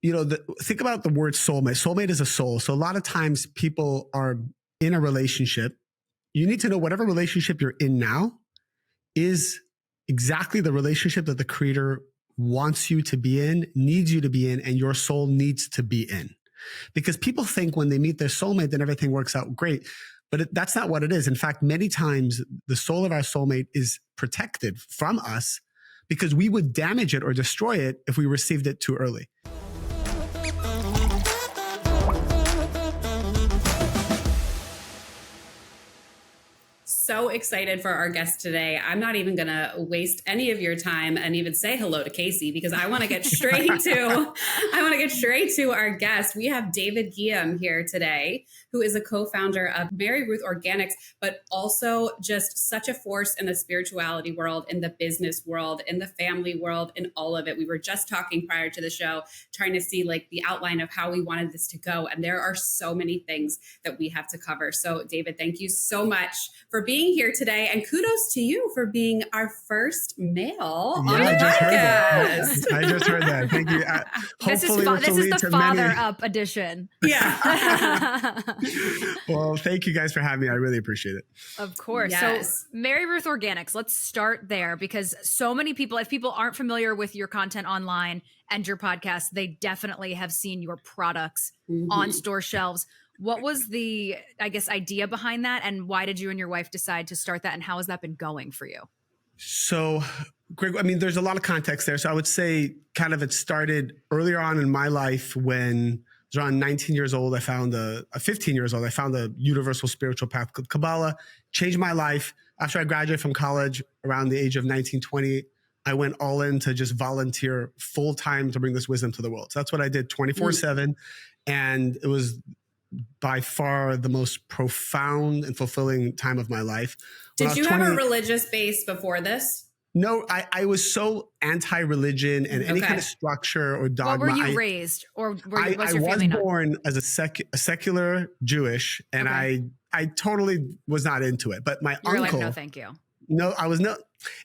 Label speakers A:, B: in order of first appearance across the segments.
A: think about the word soulmate. Soulmate is a soul. So a lot of times people are in a relationship. You need to know whatever relationship you're in now is exactly the relationship that the creator wants you to be in, needs you to be in, and your soul needs to be in. Because people think when they meet their soulmate, then everything works out great. But that's not what it is. In fact, many times the soul of our soulmate is protected from us because we would damage it or destroy it if we received it too early.
B: So excited for our guest today. I'm not even going to waste any of your time and even say hello to Kacie because I want to get straight to our guest. We have David Ghiyam here today, who is a co-founder of MaryRuth Organics, but also just such a force in the spirituality world, in the business world, in the family world, in all of it. We were just talking prior to the show, trying to see like the outline of how we wanted this to go. And there are so many things that we have to cover. So David, thank you so much for being here today. And kudos to you for being our first male on the podcast.
A: I just heard that. Thank you.
C: This is the father up edition.
B: Yeah.
A: Well, thank you guys for having me. I really appreciate it.
C: Of course.
B: Yes.
C: So MaryRuth Organics, let's start there because so many people, if people aren't familiar with your content online and your podcast, they definitely have seen your products on store shelves. What was the, idea behind that? And why did you and your wife decide to start that? And how has that been going for you?
A: So, Greg, there's a lot of context there. So I would say kind of it started earlier on in my life when I was around 19 years old. I found 15 years old. I found a universal spiritual path called Kabbalah, changed my life. After I graduated from college around the age of 19, 20, I went all in to just volunteer full time to bring this wisdom to the world. So that's what I did 24/7. And it was by far the most profound and fulfilling time of my life.
B: Did you have a religious base before this?
A: No, I was so anti-religion and any kind of structure or dogma.
C: What were you raised? Or
A: I was born as a secular Jewish, and I totally was not into it. But my
C: You're
A: uncle—
C: like, no, thank you.
A: No,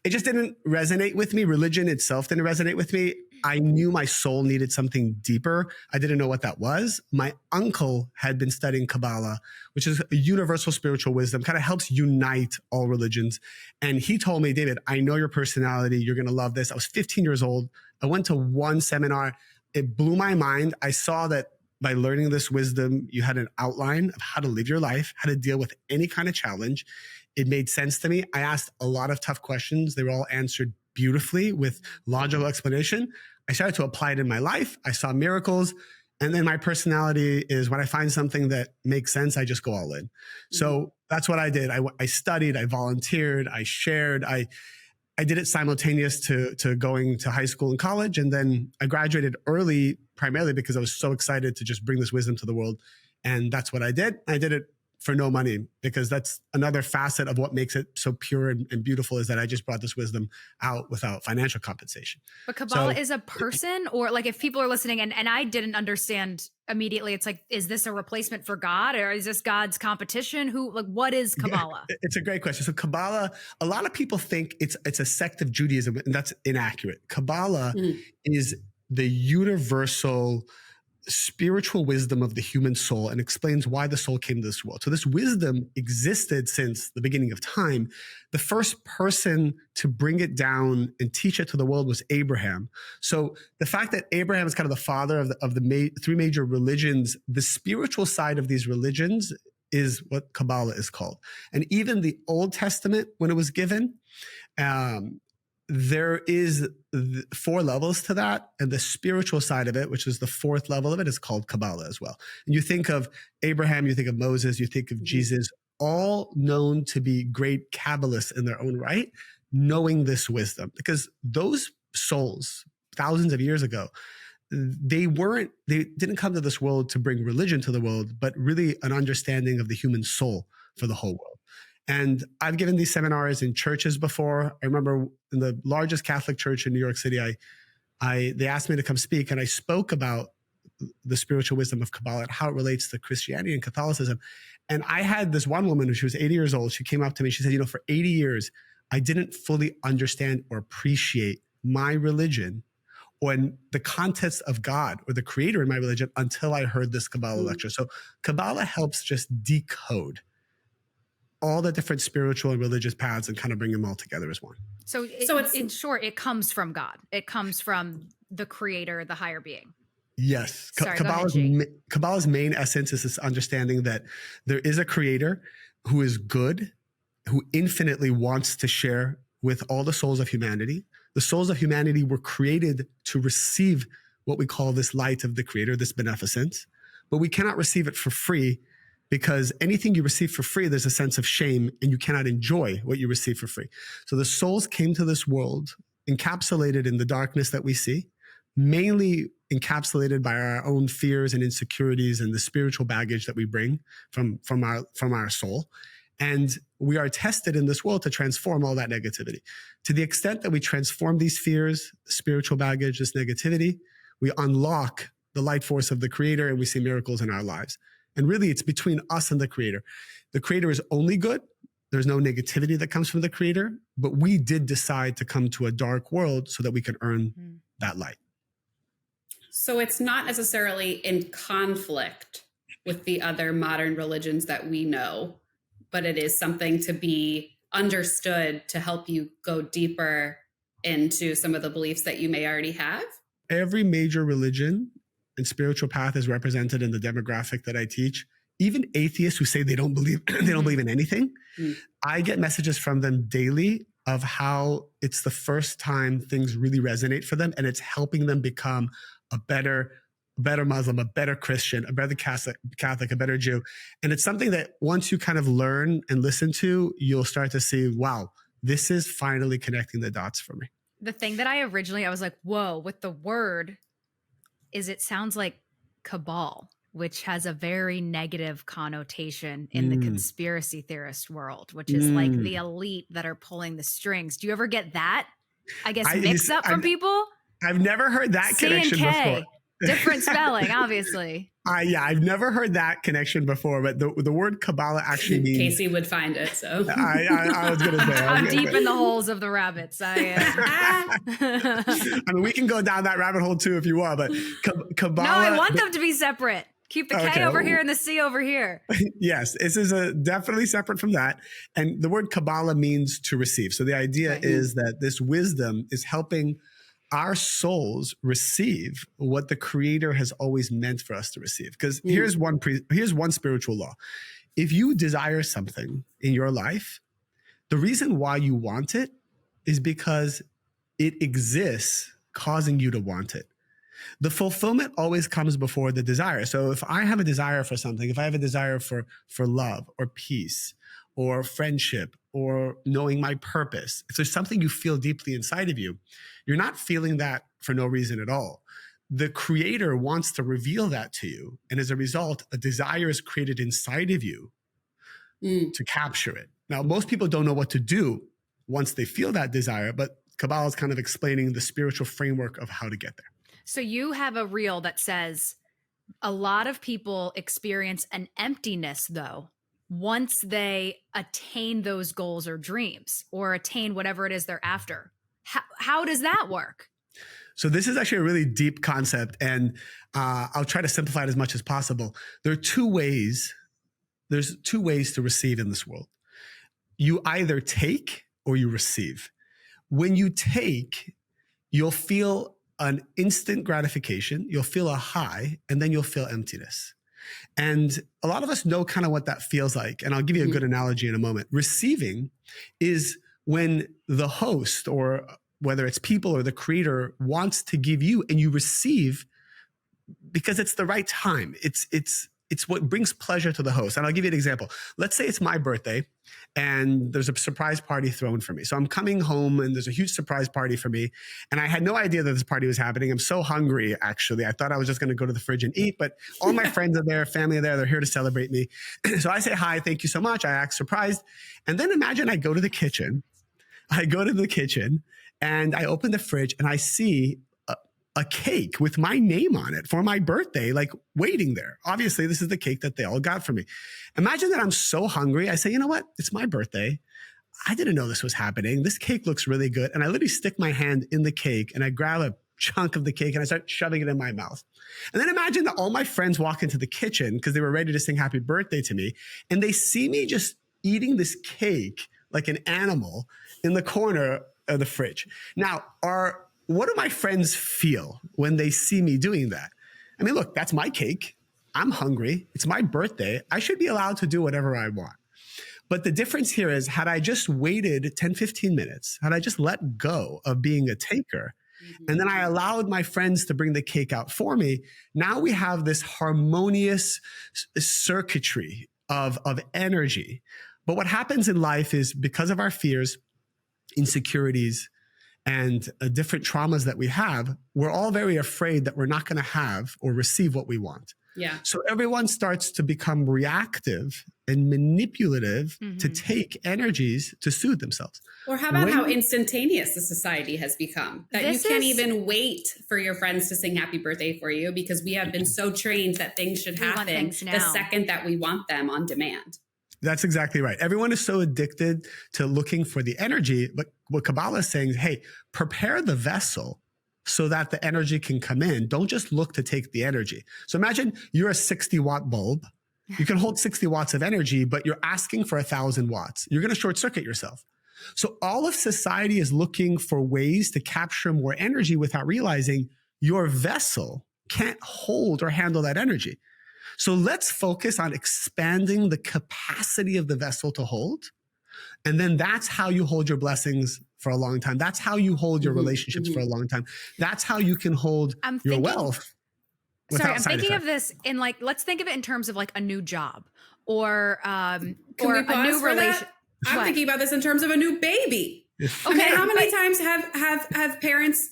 A: it just didn't resonate with me. Religion itself didn't resonate with me. I knew my soul needed something deeper. I didn't know what that was. My uncle had been studying Kabbalah, which is a universal spiritual wisdom, kind of helps unite all religions. And he told me, David, I know your personality. You're going to love this. I was 15 years old. I went to one seminar. It blew my mind. I saw that by learning this wisdom, you had an outline of how to live your life, how to deal with any kind of challenge. It made sense to me. I asked a lot of tough questions. They were all answered beautifully with logical explanation. I started to apply it in my life. I saw miracles. And then my personality is when I find something that makes sense, I just go all in. So that's what I did. I studied, I volunteered, I shared, I did it simultaneous to going to high school and college. And then I graduated early, primarily because I was so excited to just bring this wisdom to the world. And that's what I did. I did it for no money, because that's another facet of what makes it so pure and beautiful, is that I just brought this wisdom out without financial compensation.
C: But Kabbalah is a person, or like if people are listening and I didn't understand immediately, it's like, is this a replacement for God, or is this God's competition? What is Kabbalah?
A: Yeah, it's a great question. So Kabbalah, a lot of people think it's a sect of Judaism, and that's inaccurate. Kabbalah is the universal spiritual wisdom of the human soul, and explains why the soul came to this world. So this wisdom existed since the beginning of time. The first person to bring it down and teach it to the world was Abraham. So the fact that Abraham is kind of the father of the three major religions, the spiritual side of these religions is what Kabbalah is called. And even the Old Testament, when it was given, there is 4 levels to that. And the spiritual side of it, which is the 4th level of it, is called Kabbalah as well. And you think of Abraham, you think of Moses, you think of Jesus, all known to be great Kabbalists in their own right, knowing this wisdom. Because those souls, thousands of years ago, they didn't come to this world to bring religion to the world, but really an understanding of the human soul for the whole world. And I've given these seminars in churches before. I remember in the largest Catholic church in New York City, they asked me to come speak, and I spoke about the spiritual wisdom of Kabbalah and how it relates to Christianity and Catholicism. And I had this one woman, she was 80 years old. She came up to me. She said, for 80 years, I didn't fully understand or appreciate my religion or in the context of God or the creator in my religion until I heard this Kabbalah lecture. So Kabbalah helps just decode all the different spiritual and religious paths and kind of bring them all together as one.
C: So it's, in short, it comes from God. It comes from the creator, the higher being.
A: Yes.
C: Sorry,
A: Kabbalah's main essence is this understanding that there is a creator who is good, who infinitely wants to share with all the souls of humanity. The souls of humanity were created to receive what we call this light of the creator, this beneficence, but we cannot receive it for free, because anything you receive for free, there's a sense of shame and you cannot enjoy what you receive for free. So the souls came to this world encapsulated in the darkness that we see, mainly encapsulated by our own fears and insecurities and the spiritual baggage that we bring from our soul. And we are tested in this world to transform all that negativity. To the extent that we transform these fears, spiritual baggage, this negativity, we unlock the light force of the creator and we see miracles in our lives. And really, it's between us and the creator. The creator is only good. There's no negativity that comes from the creator, but we did decide to come to a dark world so that we could earn that light.
B: So it's not necessarily in conflict with the other modern religions that we know, but it is something to be understood to help you go deeper into some of the beliefs that you may already have.
A: Every major religion and spiritual path is represented in the demographic that I teach. Even atheists who say they don't believe in anything, I get messages from them daily of how it's the first time things really resonate for them, and it's helping them become a better Muslim, a better Christian, a better Catholic, a better Jew. And it's something that once you kind of learn and listen to, you'll start to see, wow, this is finally connecting the dots for me.
C: The thing that I was like, whoa, with the word is it sounds like cabal, which has a very negative connotation in the conspiracy theorist world, which is like the elite that are pulling the strings. Do you ever get that? I guess mix up from people?
A: I've never heard that connection before.
C: Different spelling, obviously.
A: I've never heard that connection before, but the word Kabbalah actually means...
B: Casey would find it, so...
A: I was going to say...
C: I'm deep in the holes of the rabbits.
A: I mean, we can go down that rabbit hole too if you want, but Kabbalah...
C: No, I want them to be separate. Keep the K over here and the C over here.
A: Yes, this is definitely separate from that. And the word Kabbalah means to receive. So the idea is that this wisdom is helping our souls receive what the creator has always meant for us to receive. Because here's one spiritual law. If you desire something in your life, the reason why you want it is because it exists causing you to want it. The fulfillment always comes before the desire. So if I have a desire for something, if I have a desire for love or peace or friendship or knowing my purpose, if there's something you feel deeply inside of you, you're not feeling that for no reason at all. The creator wants to reveal that to you. And as a result, a desire is created inside of you to capture it. Now, most people don't know what to do once they feel that desire, but Kabbalah is kind of explaining the spiritual framework of how to get there.
C: So you have a reel that says a lot of people experience an emptiness, though, once they attain those goals or dreams or attain whatever it is they're after. How does that work?
A: So this is actually a really deep concept, and I'll try to simplify it as much as possible. There are two ways. There's two ways to receive in this world. You either take or you receive. When you take, you'll feel an instant gratification, you'll feel a high, and then you'll feel emptiness. And a lot of us know kind of what that feels like. And I'll give you a good analogy in a moment. Receiving is when the host, or whether it's people or the creator, wants to give you and you receive because it's the right time. It's what brings pleasure to the host. And I'll give you an example. Let's say it's my birthday and there's a surprise party thrown for me. So I'm coming home and there's a huge surprise party for me. And I had no idea that this party was happening. I'm so hungry, actually. I thought I was just going to go to the fridge and eat, but all my friends are there, family are there. They're here to celebrate me. So I say, hi, thank you so much. I act surprised. And then imagine I go to the kitchen. And I open the fridge and I see a cake with my name on it for my birthday, like waiting there. Obviously, this is the cake that they all got for me. Imagine that I'm so hungry. I say, you know what? It's my birthday. I didn't know this was happening. This cake looks really good. And I literally stick my hand in the cake and I grab chunk of the cake and I start shoving it in my mouth. And then imagine that all my friends walk into the kitchen because they were ready to sing happy birthday to me. And they see me just eating this cake like an animal in the corner of the fridge. Now, what do my friends feel when they see me doing that? I mean, look, that's my cake. I'm hungry. It's my birthday. I should be allowed to do whatever I want. But the difference here is, had I just waited 10, 15 minutes, had I just let go of being a taker, and then I allowed my friends to bring the cake out for me, now we have this harmonious circuitry of energy. But what happens in life is, because of our fears, insecurities, and different traumas that we have, we're all very afraid that we're not going to have or receive what we want.
B: Yeah.
A: So everyone starts to become reactive and manipulative to take energies to soothe themselves.
B: Or how about how instantaneous the society has become? That you can't even wait for your friends to sing happy birthday for you, because we have been so trained that things should happen the second that we want them on demand.
A: That's exactly right. Everyone is so addicted to looking for the energy, but what Kabbalah is saying is, hey, prepare the vessel so that the energy can come in. Don't just look to take the energy. So imagine you're a 60-watt bulb. You can hold 60 watts of energy, but you're asking for 1,000 watts. You're going to short circuit yourself. So all of society is looking for ways to capture more energy without realizing your vessel can't hold or handle that energy. So let's focus on expanding the capacity of the vessel to hold. And then that's how you hold your blessings for a long time. That's how you hold your relationships for a long time. That's how you can hold your wealth.
C: I'm thinking of this in let's think of it in terms of like a new job or a new relationship.
B: I'm thinking about this in terms of a new baby. Okay, how many times have parents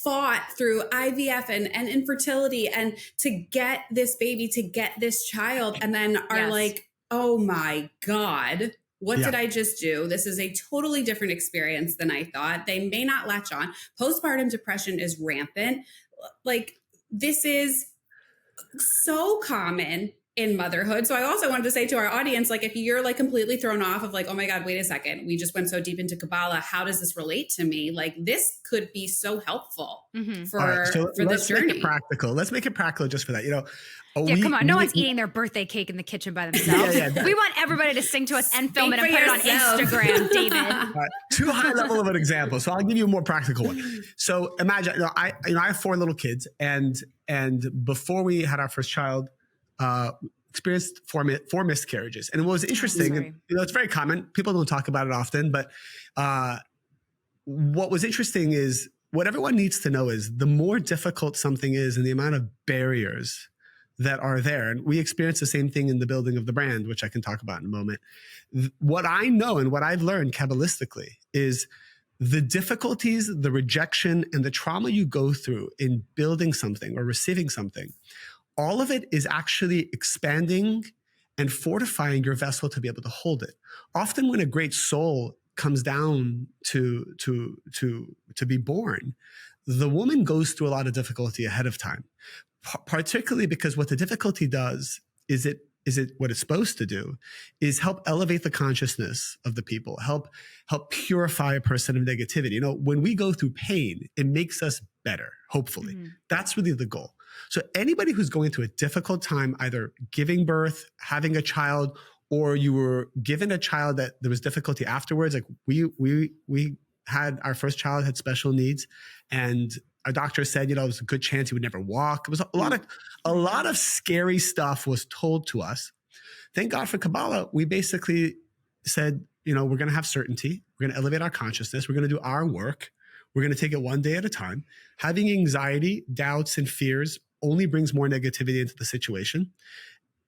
B: fought through IVF and infertility and to get this baby, to get this child, and then are like, oh my God, what did I just do? This is a totally different experience than I thought. They may not latch on. Postpartum depression is rampant. This is so common in motherhood. So I also wanted to say to our audience, if you're completely thrown off of oh my God, wait a second, we just went so deep into Kabbalah. How does this relate to me? This could be so helpful for this journey.
A: Make it practical. Let's make it practical just for that.
C: Come on. No one's eating their birthday cake in the kitchen by themselves. We want everybody to sing to us and film it and put it on Instagram, David.
A: Too high level of an example. So I'll give you a more practical one. So imagine, I have 4 little kids, and before we had our first child, experienced 4 miscarriages. And what was interesting, and, it's very common. People don't talk about it often, but what was interesting is what everyone needs to know is the more difficult something is and the amount of barriers that are there. And we experience the same thing in the building of the brand, which I can talk about in a moment. What I know and what I've learned Kabbalistically is the difficulties, the rejection, and the trauma you go through in building something or receiving something, all of it is actually expanding and fortifying your vessel to be able to hold it. Often when a great soul comes down to be born, the woman goes through a lot of difficulty ahead of time, particularly because what the difficulty does is what it's supposed to do is help elevate the consciousness of the people, help purify a person of negativity. When we go through pain, it makes us better, hopefully. That's really the goal. So anybody who's going through a difficult time, either giving birth, having a child, or you were given a child that there was difficulty afterwards, we had our first child had special needs, and our doctor said, it was a good chance he would never walk. It was a lot of scary stuff was told to us. Thank God for Kabbalah. We basically said, we're going to have certainty. We're going to elevate our consciousness. We're going to do our work. We're going to take it one day at a time. Having anxiety, doubts, and fears only brings more negativity into the situation.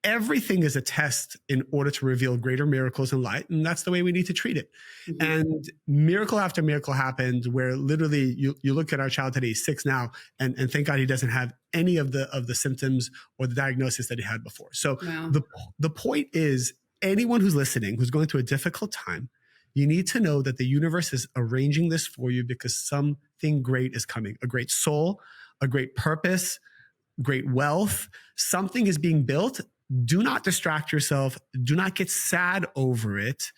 A: Everything is a test in order to reveal greater miracles in light. And that's the way we need to treat it. And miracle after miracle happened where literally you look at our child today, he's 6 now, and thank God he doesn't have any of the symptoms or the diagnosis that he had before. So the point is, anyone who's listening, who's going through a difficult time, you need to know that the universe is arranging this for you because something great is coming. A great soul, a great purpose, great wealth, something is being built. Do not distract yourself. Do not get sad over it.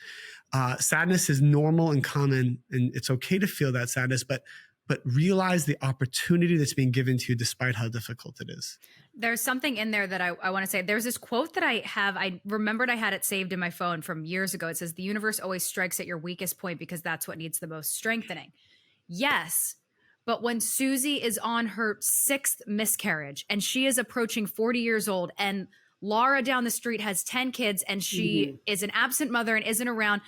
A: Sadness is normal and common, and it's okay to feel that sadness, but but realize the opportunity that's being given to you despite how difficult it is.
C: There's something in there that I want to say. There's this quote that I remembered I had it saved in my phone from years ago. It says, the universe always strikes at your weakest point because that's what needs the most strengthening. Yes. But when Susie is on her 6th miscarriage and she is approaching 40 years old, and Laura down the street has 10 kids and she is an absent mother and isn't around,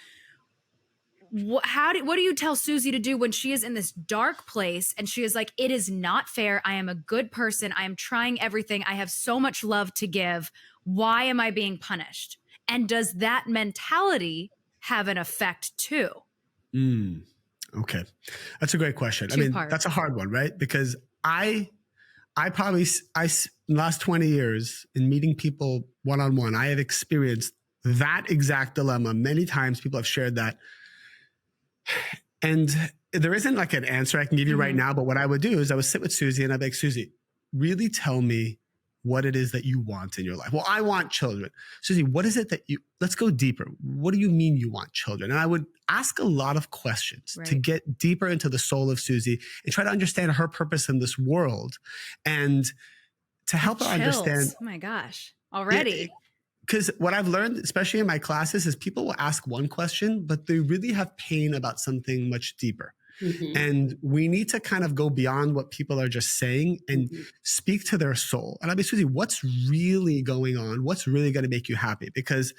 C: what do you tell Susie to do when she is in this dark place and she is like, it is not fair. I am a good person. I am trying everything. I have so much love to give. Why am I being punished? And does that mentality have an effect too?
A: Okay. That's a great question.
C: Two-part.
A: That's a hard one, right? Because I last 20 years in meeting people one-on-one, I have experienced that exact dilemma. Many times people have shared that. And there isn't like an answer I can give you right now, but what I would do is I would sit with Susie and I'd be like, Susie, really tell me what it is that you want in your life. Well, I want children. Susie, what is it that let's go deeper. What do you mean you want children? And I would ask a lot of questions to get deeper into the soul of Susie and try to understand her purpose in this world and to help her understand.
C: Oh my gosh. Already.
A: Because what I've learned, especially in my classes, is people will ask one question, but they really have pain about something much deeper. And we need to kind of go beyond what people are just saying and speak to their soul. And I'll be, Susie, what's really going on? What's really going to make you happy? Because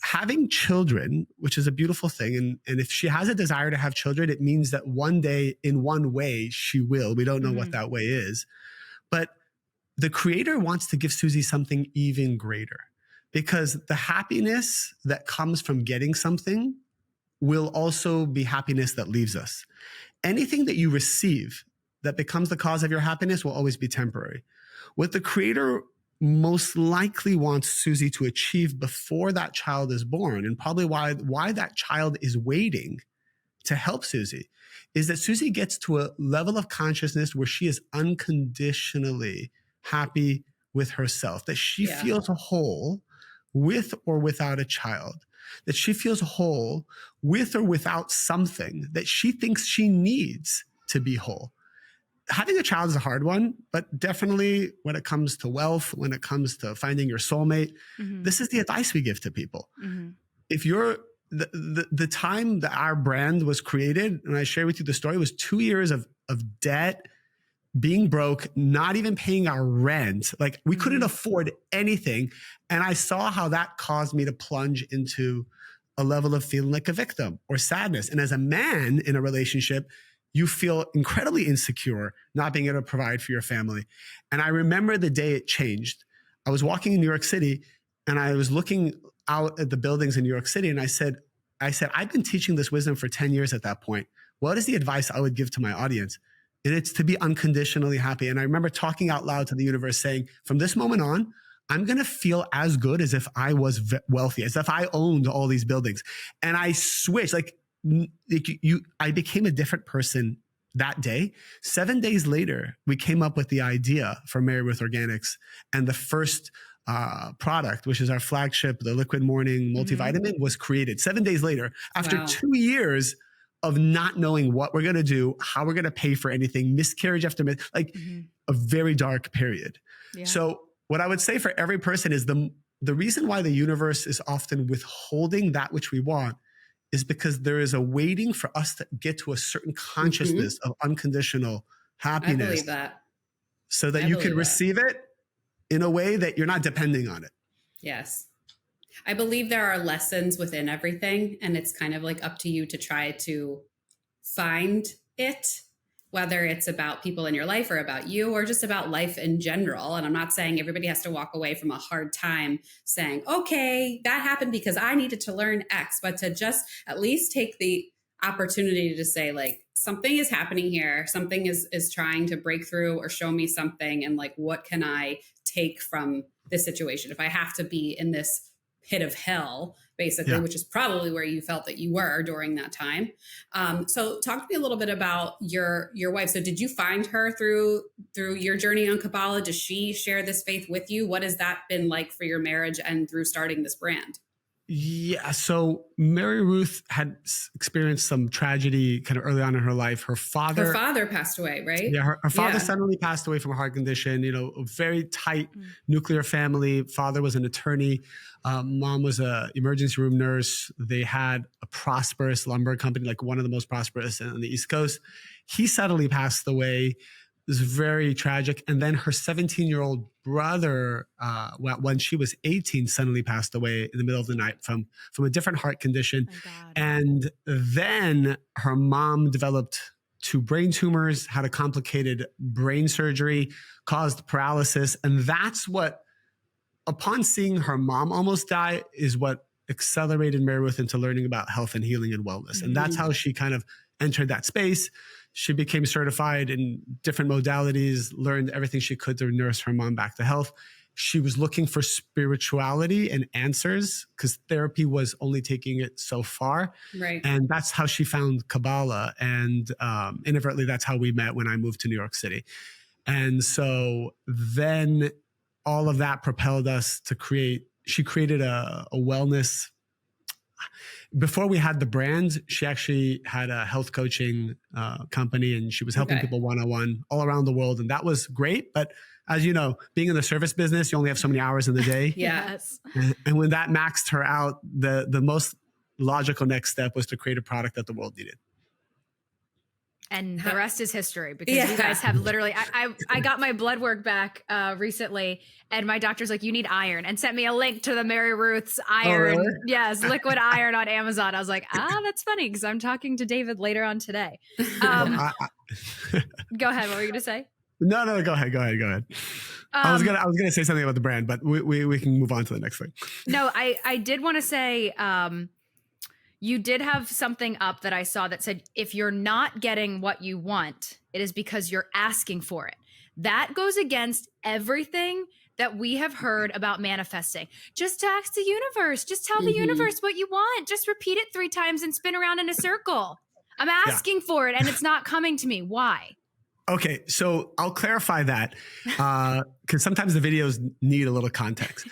A: having children, which is a beautiful thing, and if she has a desire to have children, it means that one day in one way she will. We don't know what that way is. But the Creator wants to give Susie something even greater, because the happiness that comes from getting something will also be happiness that leaves us. Anything that you receive that becomes the cause of your happiness will always be temporary. What the Creator most likely wants Susie to achieve before that child is born, and probably why that child is waiting to help Susie, is that Susie gets to a level of consciousness where she is unconditionally happy with herself, that she feels whole with or without a child, that she feels whole with or without something that she thinks she needs to be whole. Having a child is a hard one, but definitely when it comes to wealth, when it comes to finding your soulmate, this is the advice we give to people. If you're the time that our brand was created, and I share with you the story, was 2 years of debt, being broke, not even paying our rent. Like we couldn't afford anything. And I saw how that caused me to plunge into a level of feeling like a victim or sadness. And as a man in a relationship, you feel incredibly insecure, not being able to provide for your family. And I remember the day it changed. I was walking in New York City and I was looking out at the buildings in New York City. And I said, I've been teaching this wisdom for 10 years at that point. What is the advice I would give to my audience? And it's to be unconditionally happy. And I remember talking out loud to the universe saying, from this moment on, I'm going to feel as good as if I was wealthy, as if I owned all these buildings. And I switched, I became a different person that day. 7 days later, we came up with the idea for MaryRuth Organics, and the first product, which is our flagship, the Liquid Morning Multivitamin, was created 7 days later after 2 years of not knowing what we're going to do, how we're going to pay for anything, miscarriage after a very dark period. Yeah. So what I would say for every person is the reason why the universe is often withholding that which we want is because there is a waiting for us to get to a certain consciousness of unconditional happiness.
B: I believe that.
A: So that you can receive it in a way that you're not depending on it.
B: Yes. I believe there are lessons within everything, and it's kind of like up to you to try to find it, whether it's about people in your life or about you or just about life in general. And I'm not saying everybody has to walk away from a hard time saying, okay, that happened because I needed to learn X, but to just at least take the opportunity to say, like, something is happening here. Something is trying to break through or show me something. And like, what can I take from this situation? If I have to be in this pit of hell, basically, which is probably where you felt that you were during that time. So talk to me a little bit about your wife. So did you find her through your journey on Kabbalah? Does she share this faith with you? What has that been like for your marriage and through starting this brand?
A: Yeah. So MaryRuth had experienced some tragedy kind of early on in her life. Her father
B: passed away, right?
A: Yeah, her father suddenly passed away from a heart condition. A very tight nuclear family. Father was an attorney. Mom was a emergency room nurse. They had a prosperous lumber company, like one of the most prosperous on the East Coast. He suddenly passed away. It was very tragic. And then her 17-year-old brother, when she was 18, suddenly passed away in the middle of the night from a different heart condition. And then her mom developed 2 brain tumors, had a complicated brain surgery, caused paralysis. And that's what, upon seeing her mom almost die, is what accelerated MaryRuth into learning about health and healing and wellness. And that's how she kind of entered that space. She became certified in different modalities, learned everything she could to nurse her mom back to health. She was looking for spirituality and answers because therapy was only taking it so far.
B: Right.
A: And that's how she found Kabbalah. And inadvertently, that's how we met when I moved to New York City. And so then all of that propelled us to she created a wellness. Before we had the brand, she actually had a health coaching company, and she was helping people one-on-one all around the world. And that was great. But as you know, being in the service business, you only have so many hours in the day.
C: Yes.
A: And when that maxed her out, the most logical next step was to create a product that the world needed.
C: And the rest is history, because you guys have literally, I got my blood work back recently, and my doctor's like, you need iron, and sent me a link to the MaryRuth's iron.
A: Oh, really?
C: Yes, liquid iron on Amazon. I was like, that's funny, because I'm talking to David later on today. Go ahead. What were you going to say?
A: No, go ahead. I was gonna say something about the brand, but we can move on to the next thing.
C: No, I did want to say, you did have something up that I saw that said, if you're not getting what you want, it is because you're asking for it. That goes against everything that we have heard about manifesting. Just ask the universe. Just tell the universe what you want. Just repeat it 3 times and spin around in a circle. I'm asking for it and it's not coming to me. Why?
A: Okay, so I'll clarify that because sometimes the videos need a little context.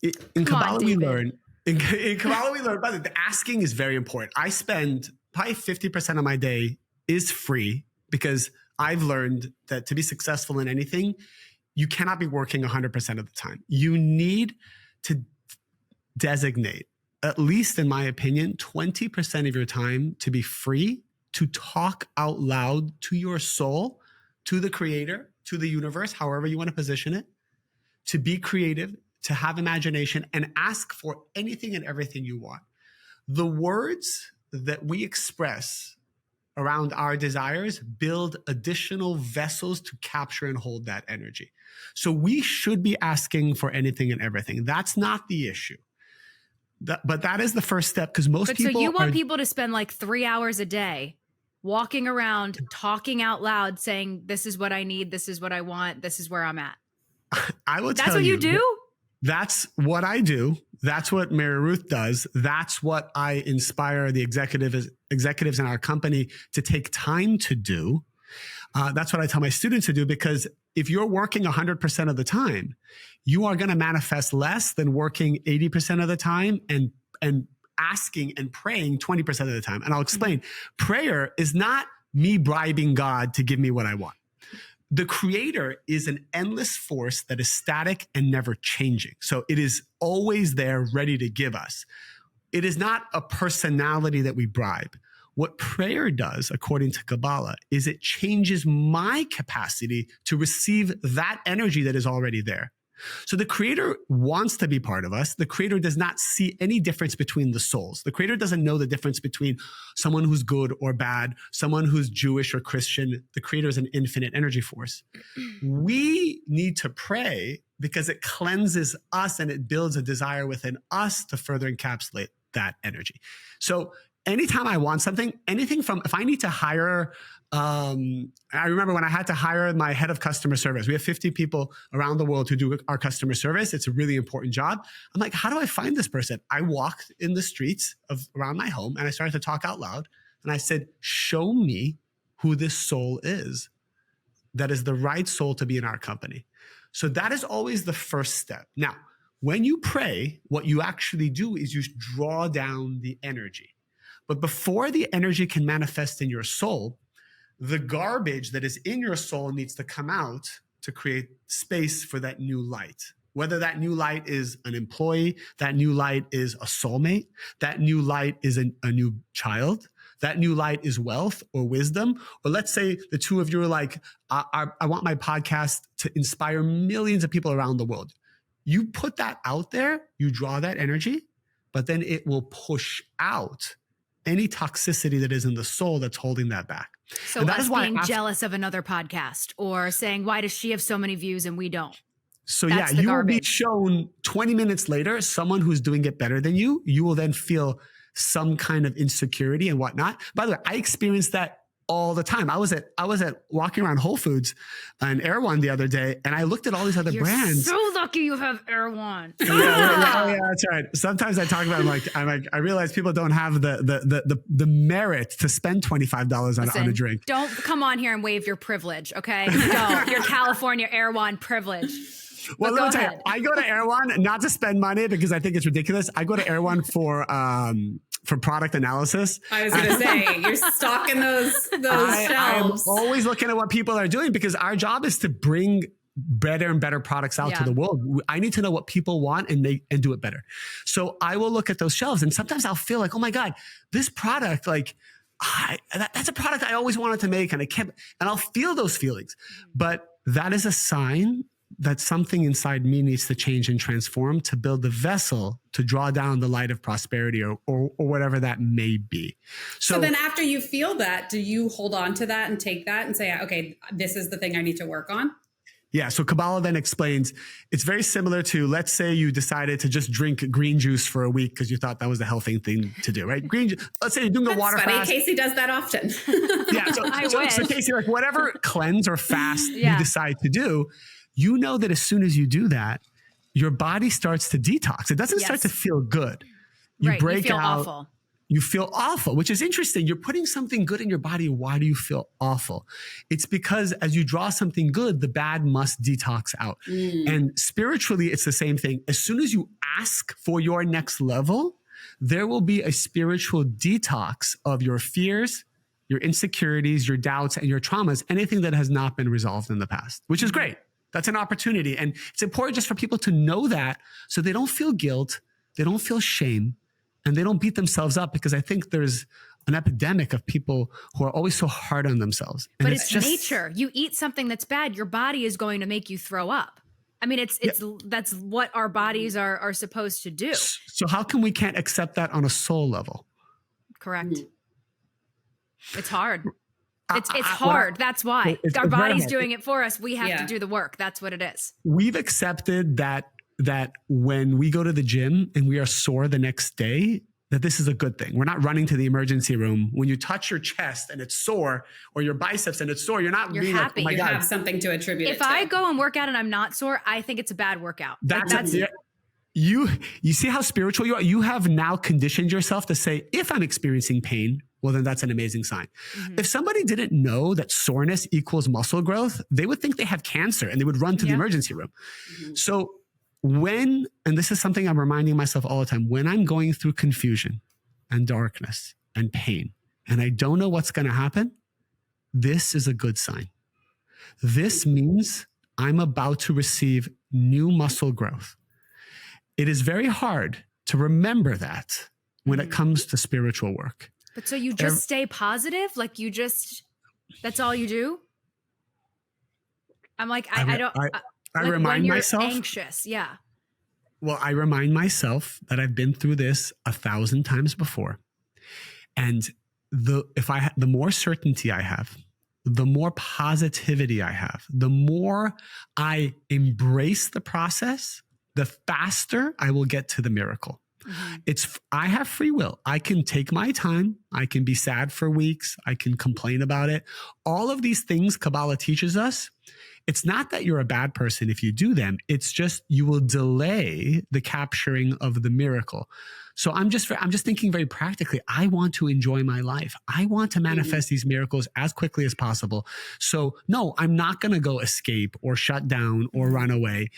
A: In Kabbalah, we learn. In Kabbalah, we learn, by the asking is very important. I spend probably 50% of my day is free because I've learned that to be successful in anything, you cannot be working 100% of the time. You need to designate, at least in my opinion, 20% of your time to be free, to talk out loud to your soul, to the creator, to the universe, however you want to position it, to be creative, to have imagination, and ask for anything and everything you want. The words that we express around our desires build additional vessels to capture and hold that energy. So we should be asking for anything and everything. That's not the issue. But that is the first step, because most people...
C: So you want people to spend like 3 hours a day walking around, talking out loud, saying, this is what I need, this is what I want, this is where I'm at.
A: I will tell you.
C: That's what you do?
A: That's what I do. That's what MaryRuth does. That's what I inspire the executives in our company to take time to do. That's what I tell my students to do, because if you're working 100% of the time, you are going to manifest less than working 80% of the time and asking and praying 20% of the time. And I'll explain. Prayer is not me bribing God to give me what I want. The creator is an endless force that is static and never changing. So it is always there, ready to give us. It is not a personality that we bribe. What prayer does, according to Kabbalah, is it changes my capacity to receive that energy that is already there. So the creator wants to be part of us. The creator does not see any difference between the souls. The creator doesn't know the difference between someone who's good or bad, someone who's Jewish or Christian. The creator is an infinite energy force. We need to pray because it cleanses us and it builds a desire within us to further encapsulate that energy. So anytime I want something, anything from, if I need to hire, I remember when I had to hire my head of customer service. We have 50 people around the world who do our customer service. It's a really important job. I'm like, how do I find this person? I walked in the streets around my home and I started to talk out loud. And I said, show me who this soul is that is the right soul to be in our company. So that is always the first step. Now, When you pray, what you actually do is you draw down the energy. But before the energy can manifest in your soul, the garbage that is in your soul needs to come out to create space for that new light. Whether that new light is an employee, that new light is a soulmate, that new light is a new child, that new light is wealth or wisdom. Or let's say the two of you are like, I want my podcast to inspire millions of people around the world. You put that out there, you draw that energy, but then it will push out any toxicity that is in the soul that's holding that back.
C: So us being jealous of another podcast or saying, why does she have so many views and we don't?
A: So yeah, you will be shown 20 minutes later, someone who's doing it better than you. You will then feel some kind of insecurity and whatnot. By the way, I experienced that all the time. I was at walking around Whole Foods and Erewhon the other day, and I looked at all these other brands.
C: So lucky you have Erewhon.
A: Yeah, that's right. Sometimes I talk about I realize people don't have the merit to spend $25 on a drink.
C: Don't come on here and waive your privilege, okay? Don't. Your California Erewhon privilege.
A: Well, let me tell you, I go to Erewhon not to spend money because I think it's ridiculous. I go to Erewhon for product analysis.
B: I was going to say, you're stocking those shelves.
A: I'm always looking at what people are doing because our job is to bring better and better products out to the world. I need to know what people want and do it better. So I will look at those shelves and sometimes I'll feel like, oh my God, this product, that's a product I always wanted to make and I'll feel those feelings. But that is a sign that something inside me needs to change and transform to build the vessel to draw down the light of prosperity or whatever that may be.
B: So then after you feel that, do you hold on to that and take that and say, okay, this is the thing I need to work on?
A: Yeah. So Kabbalah then explains it's very similar to, let's say you decided to just drink green juice for a week because you thought that was the healthy thing to do, right? Let's say you're doing a water fast.
B: Kacie does that often.
A: Yeah. So Kacie, like whatever cleanse or fast you decide to do, you know that as soon as you do that, your body starts to detox. It doesn't start to feel good. You break
C: you feel
A: out.
C: Awful.
A: You feel awful, which is interesting. You're putting something good in your body. Why do you feel awful? It's because as you draw something good, the bad must detox out. And spiritually, it's the same thing. As soon as you ask for your next level, there will be a spiritual detox of your fears, your insecurities, your doubts, and your traumas, anything that has not been resolved in the past, which is great. That's an opportunity. And it's important just for people to know that so they don't feel guilt, they don't feel shame, and they don't beat themselves up because I think there's an epidemic of people who are always so hard on themselves. And
C: but it's just nature. You eat something that's bad, your body is going to make you throw up. I mean, that's what our bodies are supposed to do.
A: So how come we can't accept that on a soul level?
C: Correct. It's hard. It's hard. That's why our body's doing it for us. We have to do the work. That's what it is.
A: We've accepted that when we go to the gym and we are sore the next day, that this is a good thing. We're not running to the emergency room. When you touch your chest and it's sore or your biceps and it's sore, you're happy.
B: Like, oh my God. Have something to attribute
C: If I go and work out and I'm not sore, I think it's a bad workout.
A: You see how spiritual you are? You have now conditioned yourself to say, if I'm experiencing pain, well, then that's an amazing sign. If somebody didn't know that soreness equals muscle growth, they would think they have cancer and they would run to the emergency room. So and this is something I'm reminding myself all the time, when I'm going through confusion and darkness and pain, and I don't know what's going to happen, this is a good sign. This means I'm about to receive new muscle growth. It is very hard to remember that when it comes to spiritual work.
C: But so you just stay positive? Like that's all you do? I'm like,
A: I remind myself.
C: Anxious, yeah.
A: Well, I remind myself that I've been through this 1,000 times before. And the more certainty I have, the more positivity I have, the more I embrace the process, the faster I will get to the miracle. I have free will. I can take my time I can be sad for weeks. I can complain about it. All of these things Kabbalah teaches us. It's not that you're a bad person if you do them. It's just you will delay the capturing of the miracle. So I'm just thinking very practically. I want to enjoy my life. I want to manifest these miracles as quickly as possible. So no, I'm not going to go escape or shut down or run away.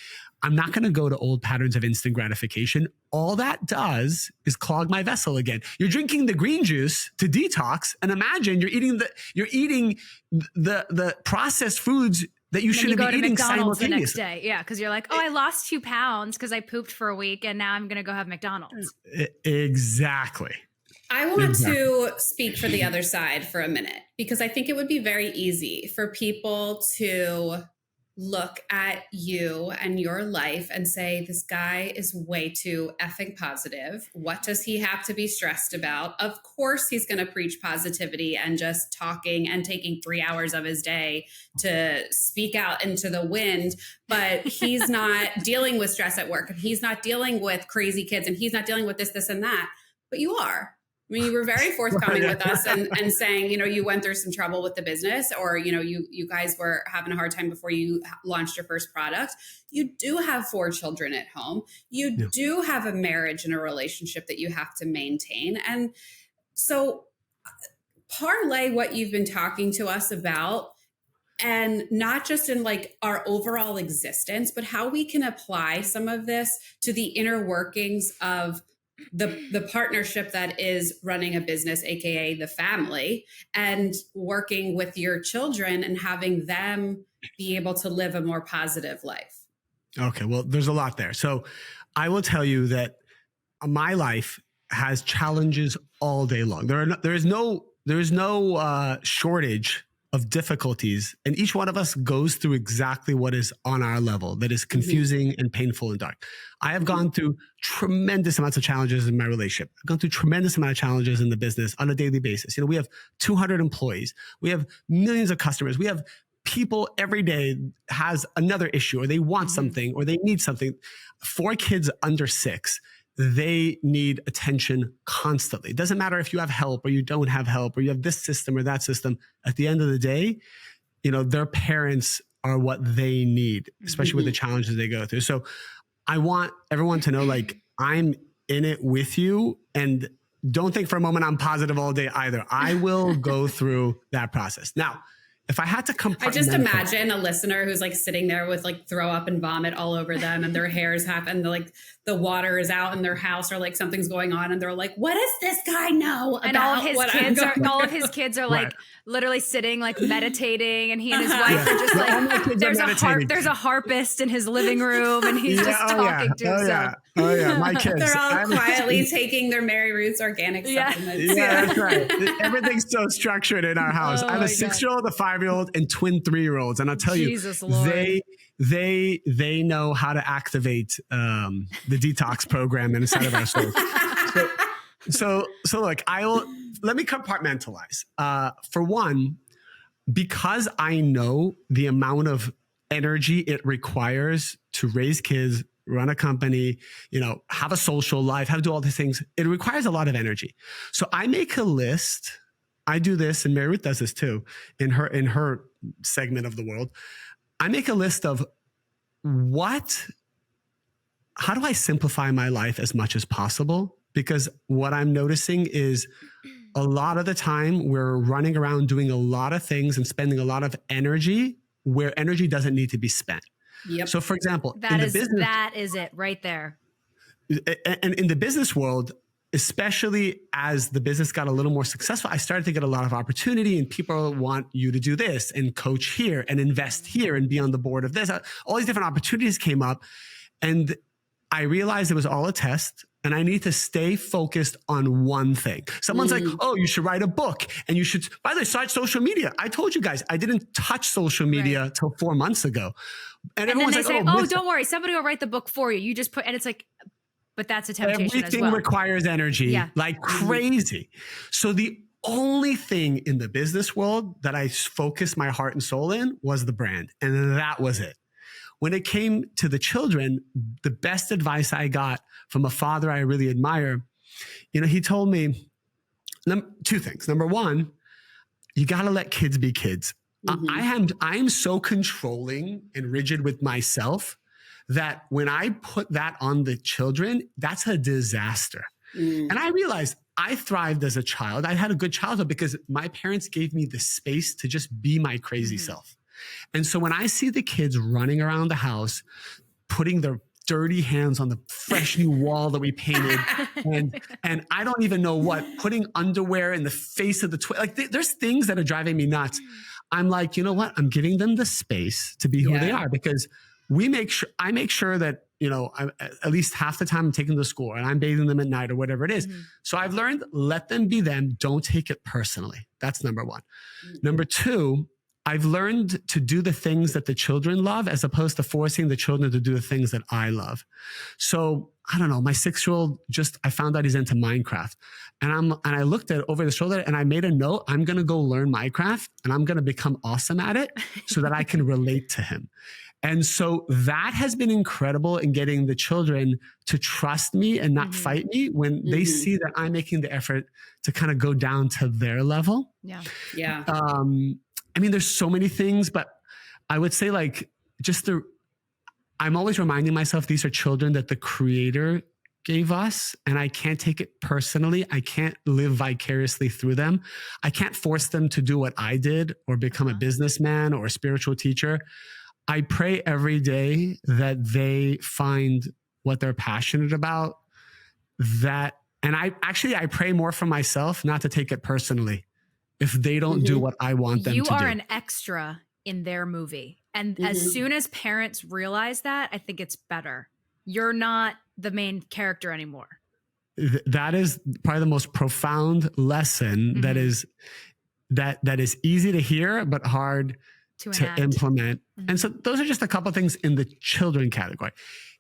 A: I'm not going to go to old patterns of instant gratification. All that does is clog my vessel again. You're drinking the green juice to detox, and imagine you're eating the processed foods that you shouldn't be eating
C: McDonald's
A: simultaneously.
C: the next day. Yeah, because you're like, oh, I lost 2 pounds because I pooped for a week, and now I'm going to go have McDonald's.
A: Exactly.
B: I want to speak for the other side for a minute, because I think it would be very easy for people to look at you and your life and say, this guy is way too effing positive. What does he have to be stressed about? Of course, he's going to preach positivity and just talking and taking 3 hours of his day to speak out into the wind. But he's not dealing with stress at work, and he's not dealing with crazy kids, and he's not dealing with this and that. But you are. I mean, you were very forthcoming with us and saying, you went through some trouble with the business, or, you guys were having a hard time before you launched your first product. You do have 4 children at home. You do have a marriage and a relationship that you have to maintain. And so parlay what you've been talking to us about, and not just in like our overall existence, but how we can apply some of this to the inner workings of the partnership that is running a business, AKA the family, and working with your children and having them be able to live a more positive life.
A: Okay. Well, there's a lot there. So I will tell you that my life has challenges all day long. There is no shortage of difficulties, and each one of us goes through exactly what is on our level that is confusing and painful and dark. I have gone through tremendous amounts of challenges in my relationship. I've gone through tremendous amount of challenges in the business on a daily basis. We have 200 employees. We have millions of customers. We have people every day has another issue, or they want something, or they need something. 4 kids under 6. They need attention constantly. It doesn't matter if you have help or you don't have help, or you have this system or that system. At the end of the day, their parents are what they need, especially with the challenges they go through. So I want everyone to know, like, I'm in it with you, and don't think for a moment I'm positive all day either. I will go through that process. Now, if I had to compartmentalize,
B: I just imagine a listener who's like sitting there with like throw up and vomit all over them, and their hair is half, and the water is out in their house, or like something's going on, and they're like, "What does this guy know?"
C: And all of his kids are like literally sitting like meditating, and he and his wife are just like, there's a harpist in his living room, and he's just talking to himself.
A: Oh yeah, my kids.
B: They're all quietly taking their MaryRuth Organics supplements.
A: Yeah, that's right. Everything's so structured in our house. I have a 6-year-old, a 5-year-old, and twin 3-year-olds, and I'll tell you, they know how to activate the detox program inside of our souls. So look, let me compartmentalize. For one, because I know the amount of energy it requires to raise kids, run a company, have a social life, how to do all these things. It requires a lot of energy. So I make a list. I do this, and MaryRuth does this too in her segment of the world. I make a list of how do I simplify my life as much as possible? Because what I'm noticing is a lot of the time we're running around doing a lot of things and spending a lot of energy where energy doesn't need to be spent.
B: Yep.
A: So for example,
C: that is it right there.
A: And in the business world, especially as the business got a little more successful, I started to get a lot of opportunity, and people want you to do this and coach here and invest here and be on the board of this. All these different opportunities came up, and I realized it was all a test, and I need to stay focused on one thing. Someone's like, oh, you should write a book, and you should, by the way, start social media. I told you guys, I didn't touch social media till 4 months ago. And everyone's
C: then they
A: like,
C: say, don't worry, somebody will write the book for you. You just and it's like, but that's a temptation as well.
A: Everything requires energy like crazy. So the only thing in the business world that I focused my heart and soul in was the brand. And that was it. When it came to the children, the best advice I got from a father I really admire, he told me, Two things. Number one, you got to let kids be kids. I am so controlling and rigid with myself that when I put that on the children, that's a disaster. And I realized I thrived as a child. I had a good childhood because my parents gave me the space to just be my crazy self. And so when I see the kids running around the house, putting their dirty hands on the fresh new wall that we painted, and I don't even know what, putting underwear in the face of the like there's things that are driving me nuts. I'm like, you know what? I'm giving them the space to be who they are, because I make sure that, you know, at least half the time I'm taking them to school and I'm bathing them at night or whatever it is. So I've learned, let them be them. Don't take it personally. That's number one. Number two, I've learned to do the things that the children love as opposed to forcing the children to do the things that I love. So I don't know, my 6-year-old I found out he's into Minecraft, and I looked at it over the shoulder and I made a note. I'm going to go learn Minecraft and I'm going to become awesome at it so that I can relate to him. And so that has been incredible in getting the children to trust me and not fight me when they see that I'm making the effort to kind of go down to their level.
B: Yeah.
A: I mean, there's so many things, but I would say like I'm always reminding myself these are children that the Creator gave us, and I can't take it personally. I can't live vicariously through them. I can't force them to do what I did or become a businessman or a spiritual teacher. I pray every day that they find what they're passionate about. And I pray more for myself, not to take it personally. If they don't do what I want them to do.
C: You are an extra in their movie. And as soon as parents realize that, I think it's better. You're not the main character anymore.
A: That is probably the most profound lesson that is easy to hear, but hard to implement. And so those are just a couple of things in the children category.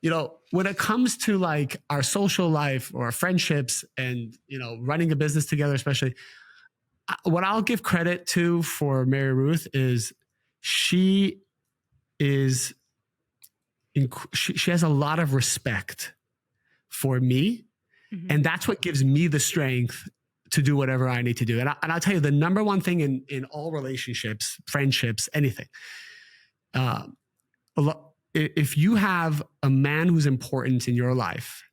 A: You know, when it comes to like our social life or our friendships and, you know, running a business together, especially, what I'll give credit to for MaryRuth is she has a lot of respect for me. And that's what gives me the strength to do whatever I need to do. And I'll tell you, the number one thing in all relationships, friendships, anything, if you have a man who's important in your life,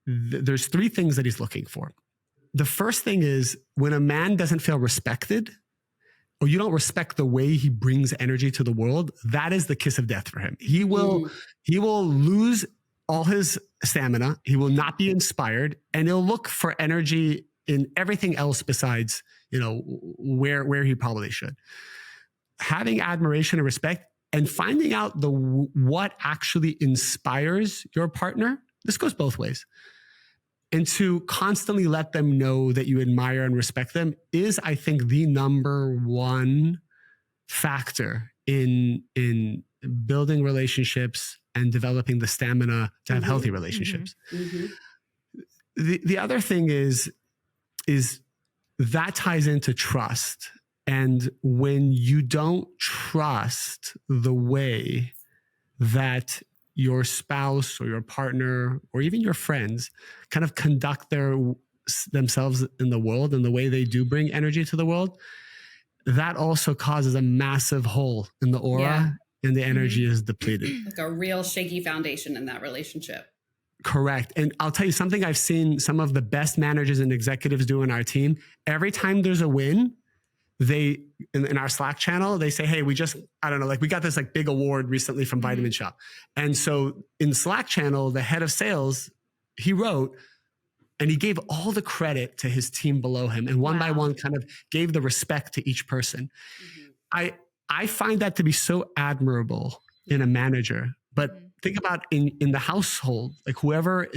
A: there's 3 things that he's looking for. The first thing is when a man doesn't feel respected, or you don't respect the way he brings energy to the world, that is the kiss of death for him. He will lose all his stamina. He will not be inspired, and he'll look for energy in everything else besides, you know, where he probably should. Having admiration and respect and finding out what actually inspires your partner. This goes both ways. And to constantly let them know that you admire and respect them is, I think, the number one factor in building relationships and developing the stamina to have healthy relationships. The other thing is that ties into trust. And when you don't trust the way that your spouse or your partner or even your friends kind of conduct themselves in the world and the way they do bring energy to the world, that also causes a massive hole in the aura and the energy is depleted.
B: Like a real shaky foundation in that relationship.
A: Correct. And I'll tell you something I've seen some of the best managers and executives do in our team. Every time there's a win, in our Slack channel, they say, hey, we got this like big award recently from Vitamin Shop. And so in the Slack channel, the head of sales, he wrote, and he gave all the credit to his team below him. And one by one kind of gave the respect to each person. I find that to be so admirable in a manager. But think about in the household, like whoever's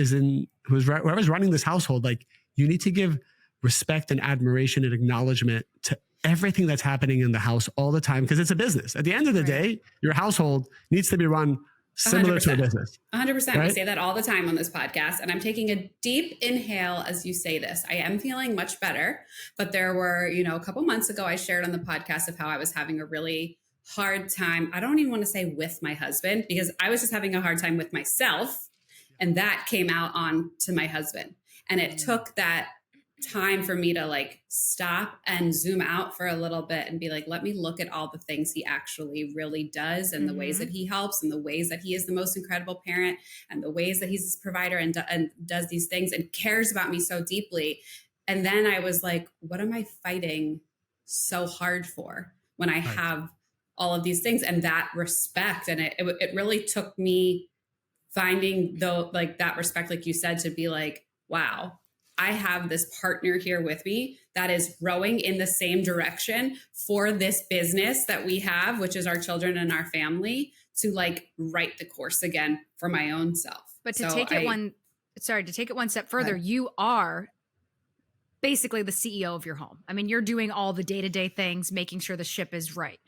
A: running this household, like you need to give respect and admiration and acknowledgement to everything that's happening in the house all the time, because it's a business. At the end of the day, your household needs to be run similar 100%. To a business.
B: 100%. Right? We say that all the time on this podcast. And I'm taking a deep inhale as you say this. I am feeling much better, but there were, a couple months ago, I shared on the podcast of how I was having a really hard time. I don't even want to say with my husband, because I was just having a hard time with myself. And that came out on to my husband. And it took that time for me to like stop and zoom out for a little bit and be like, let me look at all the things he actually really does, and the ways that he helps, and the ways that he is the most incredible parent, and the ways that he's his provider, and does these things and cares about me so deeply. And then I was like, what am I fighting so hard for when I have all of these things and that respect? And it really took me finding that respect, like you said, to be like, wow, I have this partner here with me that is rowing in the same direction for this business that we have, which is our children and our family, to like write the course again for my own self.
C: But to take it one step further, you are basically the CEO of your home. I mean, you're doing all the day-to-day things, making sure the ship is right.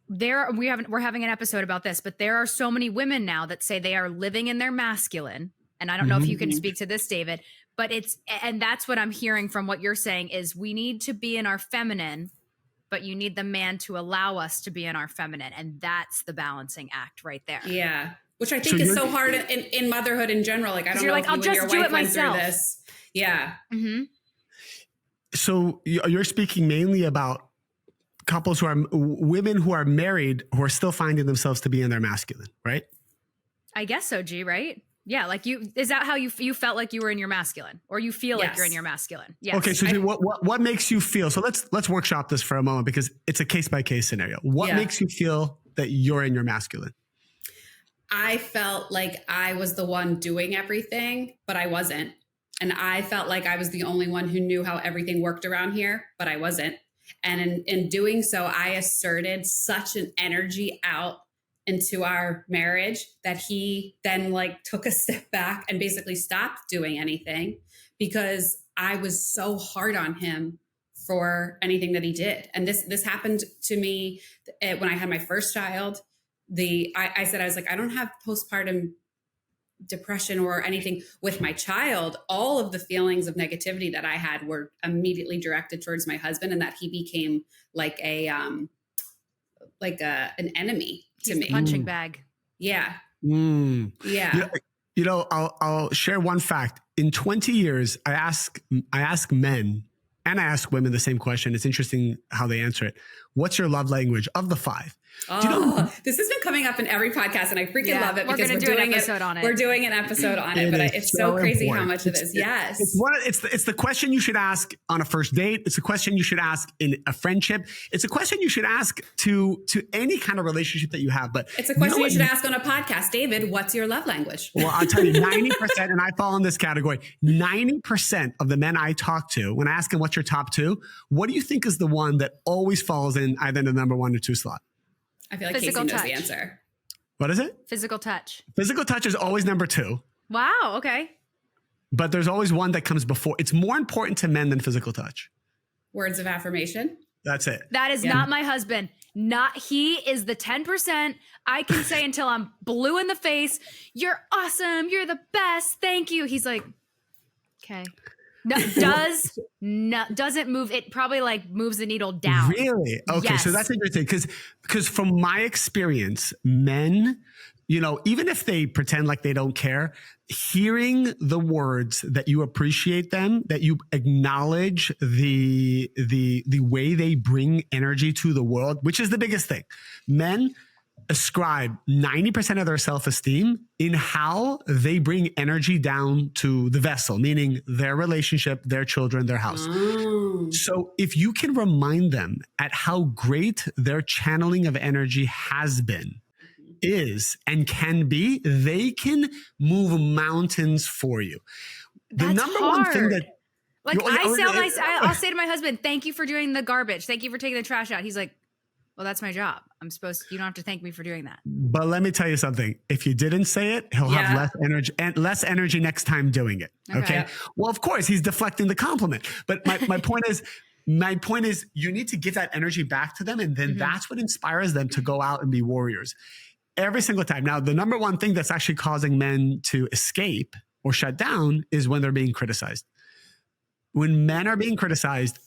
C: We're having an episode about this, but there are so many women now that say they are living in their masculine. And I don't know if you can speak to this, David, but and that's what I'm hearing from what you're saying is we need to be in our feminine, but you need the man to allow us to be in our feminine. And that's the balancing act right there.
B: Yeah. Which I think is so hard in motherhood in general. Like, I don't know if you and your wife went through this. Yeah. Mm-hmm.
A: So you're speaking mainly about couples women who are married, who are still finding themselves to be in their masculine, right?
C: I guess so, G, right? Yeah. Like is that how you felt like you were in your masculine, or you feel like you're in your masculine? Yes.
A: Okay. So what makes you feel? So let's workshop this for a moment, because it's a case by case scenario. What makes you feel that you're in your masculine?
B: I felt like I was the one doing everything, but I wasn't. And I felt like I was the only one who knew how everything worked around here, but I wasn't. And in doing so, I asserted such an energy out into our marriage that he then like took a step back and basically stopped doing anything, because I was so hard on him for anything that he did. And this happened to me when I had my first child. I said, I was like, I don't have postpartum depression or anything with my child. All of the feelings of negativity that I had were immediately directed towards my husband, and that he became like an enemy to me.
C: Punching bag.
B: Yeah.
A: Yeah. You know, I'll share one fact. In 20 years, I ask men and I ask women the same question. It's interesting how they answer it. What's your love language of the 5?
B: This has been coming up in every podcast, and I freaking love it, because we're doing an episode on it. We're doing an episode on it, but it's so crazy important. How much it is. Yes.
A: It's the question you should ask on a first date. It's a question you should ask in a friendship. It's a question you should ask to any kind of relationship that you have. But
B: it's a question you should ask on a podcast. David, what's your love language?
A: Well, I'll tell you, 90%, and I fall in this category, 90% of the men I talk to, when I ask them what's your top 2, what do you think is the one that always falls in either the number 1 or 2 slot?
B: I feel like Kacie knows the answer.
A: What is it?
C: Physical touch.
A: Physical touch is always number 2.
C: Wow. Okay.
A: But there's always one that comes before. It's more important to men than physical touch.
B: Words of affirmation.
A: That's it.
C: That is not my husband. He is the 10% I can say until I'm blue in the face. You're awesome. You're the best. Thank you. He's like, okay. No, doesn't move. It probably like moves the needle down.
A: Really? Okay. Yes. So that's interesting, because from my experience, men, you know, even if they pretend like they don't care, hearing the words that you appreciate them, that you acknowledge the way they bring energy to the world, which is the biggest thing. Men ascribe 90% of their self-esteem in how they bring energy down to the vessel, meaning their relationship, their children, their house. So if you can remind them at how great their channeling of energy has been, is, and can be, they can move mountains for you.
C: That's the number hard. One thing that I'll say to my husband, thank you for doing the garbage. Thank you for taking the trash out. He's like, well, that's my job. You don't have to thank me for doing that.
A: But let me tell you something. If you didn't say it, he'll have less energy next time doing it. Okay. Well, of course, he's deflecting the compliment. But my point is, you need to give that energy back to them. And then that's what inspires them to go out and be warriors every single time. Now, the number one thing that's actually causing men to escape or shut down is when they're being criticized. When men are being criticized,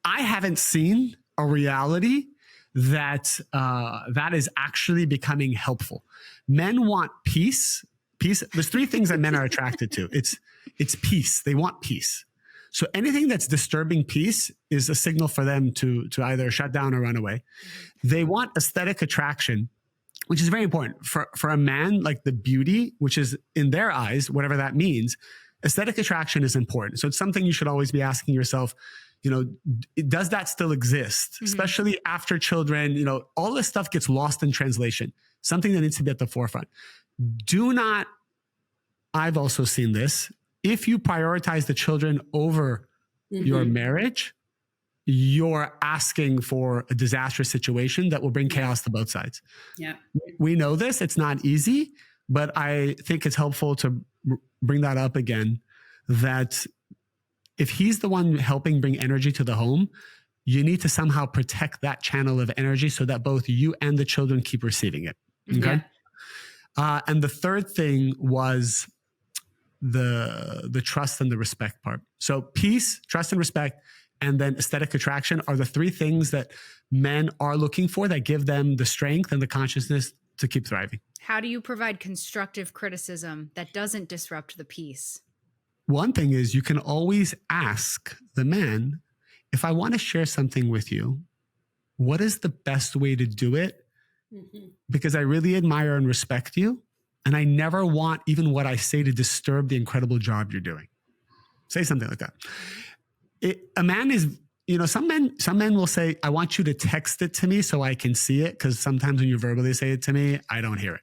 A: I haven't seen a reality that is actually becoming helpful. Men want peace. There's 3 things that men are attracted to. It's peace. They want peace. So anything that's disturbing peace is a signal for them to either shut down or run away. They want aesthetic attraction, which is very important for a man, like the beauty, which is in their eyes, whatever that means. Aesthetic attraction is important. So it's something you should always be asking yourself, does that still exist? Especially after children, all this stuff gets lost in translation, something that needs to be at the forefront. Do not, I've also seen this, if you prioritize the children over your marriage, you're asking for a disastrous situation that will bring chaos to both sides.
B: Yeah.
A: We know this, it's not easy, but I think it's helpful to bring that up again, that if he's the one helping bring energy to the home, you need to somehow protect that channel of energy so that both you and the children keep receiving it. Okay. Yeah. And the third thing was the trust and the respect part. So peace, trust and respect, and then aesthetic attraction are the three things that men are looking for that give them the strength and the consciousness to keep thriving.
C: How do you provide constructive criticism that doesn't disrupt the peace?
A: One thing is you can always ask the man, if I want to share something with you, what is the best way to do it? Because I really admire and respect you. And I never want even what I say to disturb the incredible job you're doing. Say something like that. A man is, some men will say, I want you to text it to me so I can see it. Because sometimes when you verbally say it to me, I don't hear it.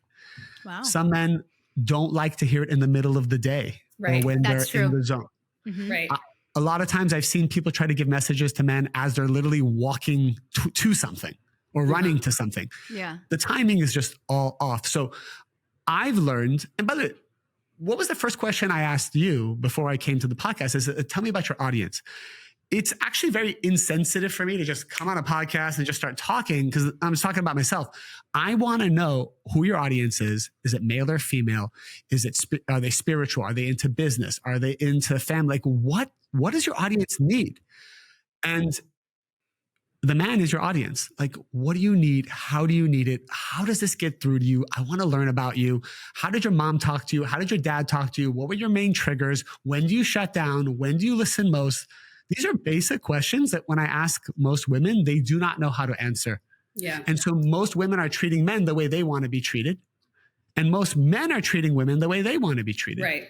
C: Wow.
A: Some men don't like to hear it in the middle of the day or when
C: That's
A: they're
C: true.
A: in the zone.
B: Right.
A: A lot of times I've seen people try to give messages to men as they're literally walking to something or running to something.
C: Yeah.
A: The timing is just all off. So I've learned, and by the way, what was the first question I asked you before I came to the podcast? Is tell me about your audience. It's actually very insensitive for me to just come on a podcast and just start talking because I'm just talking about myself. I want to know who your audience is. Is it male or female? Are they spiritual? Are they into business? Are they into family? Like what does your audience need? And the man is your audience. Like, what do you need? How do you need it? How does this get through to you? I want to learn about you. How did your mom talk to you? How did your dad talk to you? What were your main triggers? When do you shut down? When do you listen most? These are basic questions that when I ask most women, they do not know how to answer.
B: Yeah.
A: And so most women are treating men the way they want to be treated. And most men are treating women the way they want to be treated.
B: Right.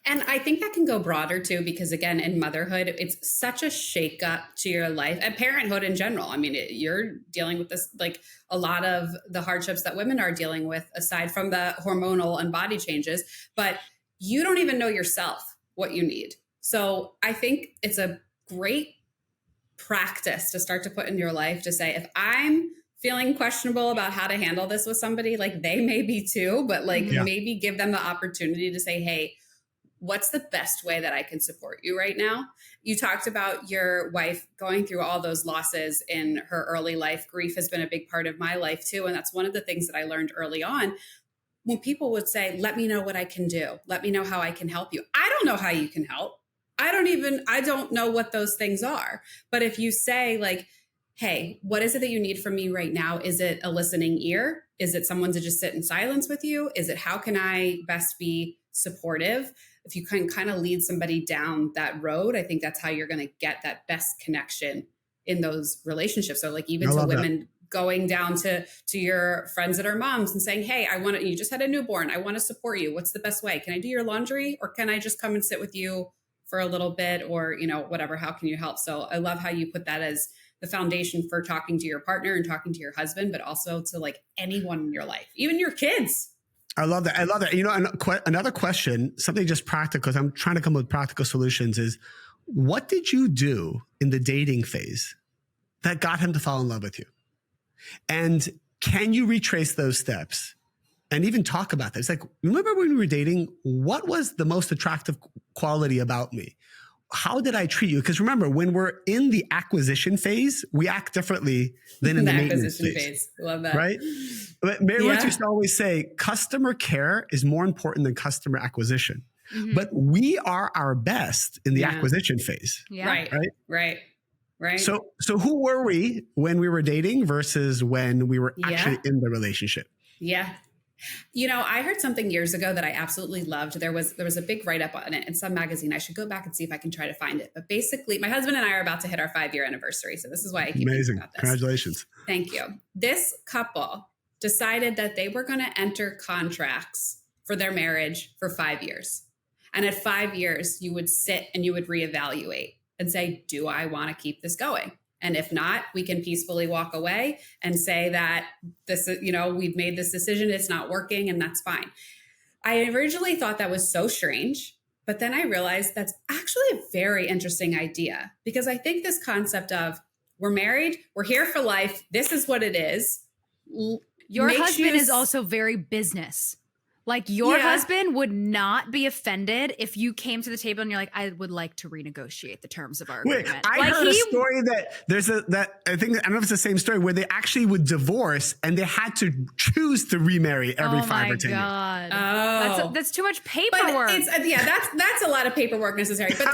B: And I think that can go broader too, because again, in motherhood, it's such a shakeup to your life and parenthood in general. I mean, you're dealing with this, like a lot of the hardships that women are dealing with, aside from the hormonal and body changes, but you don't even know yourself what you need. So I think it's a great practice to start to put in your life to say, if I'm feeling questionable about how to handle this with somebody, like they may be too, but like maybe give them the opportunity to say, hey, what's the best way that I can support you right now? You talked about your wife going through all those losses in her early life. Grief has been a big part of my life too. And that's one of the things that I learned early on. When people would say, let me know what I can do. Let me know how I can help you. I don't know how you can help. I don't know what those things are. But if you say like, hey, what is it that you need from me right now? Is it a listening ear? Is it someone to just sit in silence with you? Is it how can I best be supportive? If you can kind of lead somebody down that road, I think that's how you're going to get that best connection in those relationships. So like even to women going down to your friends that are moms and saying, hey, you just had a newborn. I want to support you. What's the best way? Can I do your laundry or can I just come and sit with you for a little bit or, whatever, how can you help? So I love how you put that as the foundation for talking to your partner and talking to your husband, but also to like anyone in your life, even your kids.
A: I love that. Another question, something just practical, because I'm trying to come up with practical solutions is, what did you do in the dating phase that got him to fall in love with you? And can you retrace those steps and even talk about this? Like, remember when we were dating, what was the most attractive quality about me? How did I treat you? Because remember, when we're in the acquisition phase, we act differently than in the maintenance phase.
B: Love that.
A: Right? But MaryRuth used to always say, customer care is more important than customer acquisition. Mm-hmm. But we are our best in the acquisition phase.
B: Yeah. Right.
A: So who were we when we were dating versus when we were actually in the relationship?
B: Yeah. I heard something years ago that I absolutely loved. There was a big write-up on it in some magazine. I should go back and see if I can try to find it. But basically, my husband and I are about to hit our 5-year anniversary. So this is why I keep thinking about this.
A: Congratulations.
B: Thank you. This couple decided that they were going to enter contracts for their marriage for 5 years. And at 5 years, you would sit and you would reevaluate and say, do I want to keep this going? And if not, we can peacefully walk away and say that this, we've made this decision, it's not working, and that's fine. I originally thought that was so strange, but then I realized that's actually a very interesting idea, because I think this concept of we're married, we're here for life, this is what it is.
C: Your husband is also very business. Like your husband would not be offended if you came to the table and you're like, I would like to renegotiate the terms of our agreement.
A: I heard a story that I don't know if it's the same story, where they actually would divorce and they had to choose to remarry every 5 or 10 years.
C: Oh, that's too much paperwork.
B: But that's a lot of paperwork necessary. But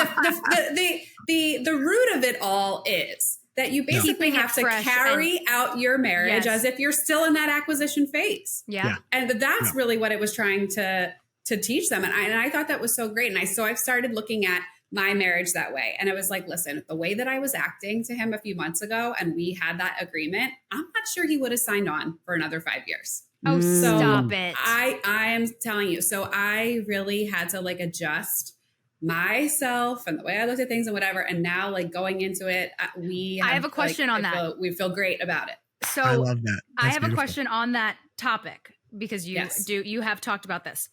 B: the root of it all is that you basically have to carry out your marriage as if you're still in that acquisition phase.
C: Yeah.
B: And that's really what it was trying to teach them. And I thought that was so great. And so I've started looking at my marriage that way. And I was like, listen, the way that I was acting to him a few months ago, and we had that agreement, I'm not sure he would have signed on for another 5 years.
C: Oh, stop it.
B: I am telling you. So I really had to adjust myself and the way I looked at things and whatever. And now going into it, I have a question on that. We feel great about it.
C: So
A: I love that.
C: I have a question on that topic, because you have talked about this.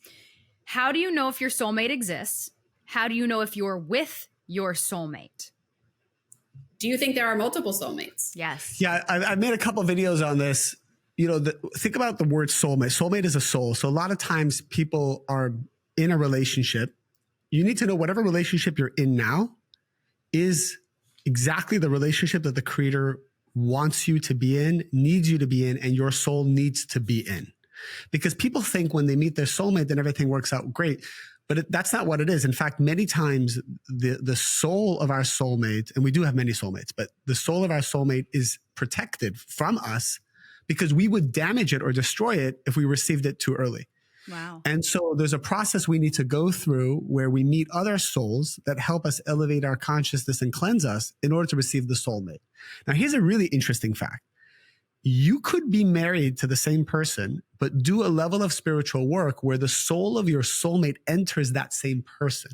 C: How do you know if your soulmate exists? How do you know if you're with your soulmate?
B: Do you think there are multiple soulmates?
C: Yes.
A: Yeah. I've made a couple of videos on this. Think about the word soulmate. Soulmate is a soul. So a lot of times people are in a relationship. You need to know whatever relationship you're in now is exactly the relationship that the creator wants you to be in, needs you to be in, and your soul needs to be in. Because people think when they meet their soulmate, then everything works out great. But that's not what it is. In fact, many times the soul of our soulmate, and we do have many soulmates, but the soul of our soulmate is protected from us because we would damage it or destroy it if we received it too early.
C: Wow.
A: And so there's a process we need to go through where we meet other souls that help us elevate our consciousness and cleanse us in order to receive the soulmate. Now, here's a really interesting fact. You could be married to the same person, but do a level of spiritual work where the soul of your soulmate enters that same person.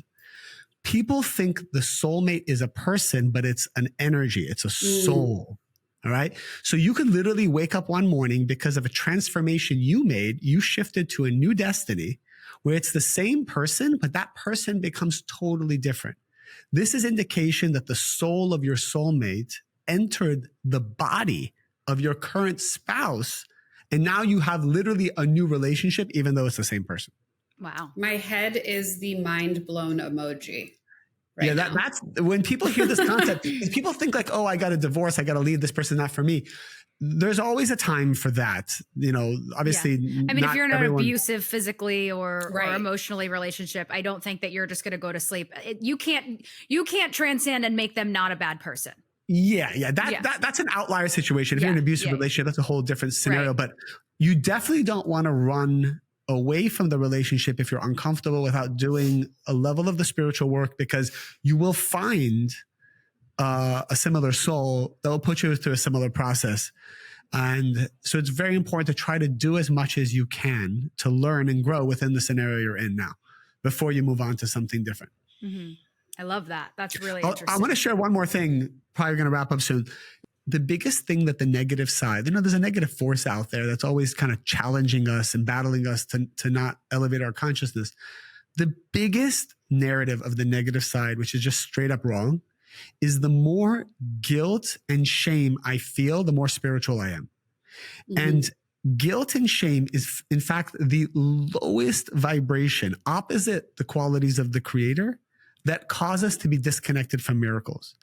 A: People think the soulmate is a person, but it's an energy. It's a soul. All right. So you could literally wake up one morning because of a transformation you made. You shifted to a new destiny where it's the same person, but that person becomes totally different. This is indication that the soul of your soulmate entered the body of your current spouse. And now you have literally a new relationship, even though it's the same person.
C: Wow.
B: My head is the mind blown emoji.
A: Right, that's when people hear this concept, people think oh, I got a divorce. I got to leave this person, not for me. There's always a time for that. Obviously.
C: Yeah. I mean, if you're in an abusive physically or emotionally relationship, I don't think that you're just going to go to sleep. You can't transcend and make them not a bad person.
A: Yeah. That's an outlier situation. If you're in an abusive relationship, that's a whole different scenario,
C: Right.
A: But you definitely don't want to run away from the relationship if you're uncomfortable without doing a level of the spiritual work, because you will find a similar soul that will put you through a similar process. And so it's very important to try to do as much as you can to learn and grow within the scenario you're in now before you move on to something different.
C: Mm-hmm. I love that. That's really interesting.
A: I want to share one more thing, probably going to wrap up soon. The biggest thing that the negative side, there's a negative force out there that's always kind of challenging us and battling us to not elevate our consciousness. The biggest narrative of the negative side, which is just straight up wrong, is the more guilt and shame I feel, the more spiritual I am. Mm-hmm. And guilt and shame is, in fact, the lowest vibration, opposite the qualities of the creator, that cause us to be disconnected from miracles.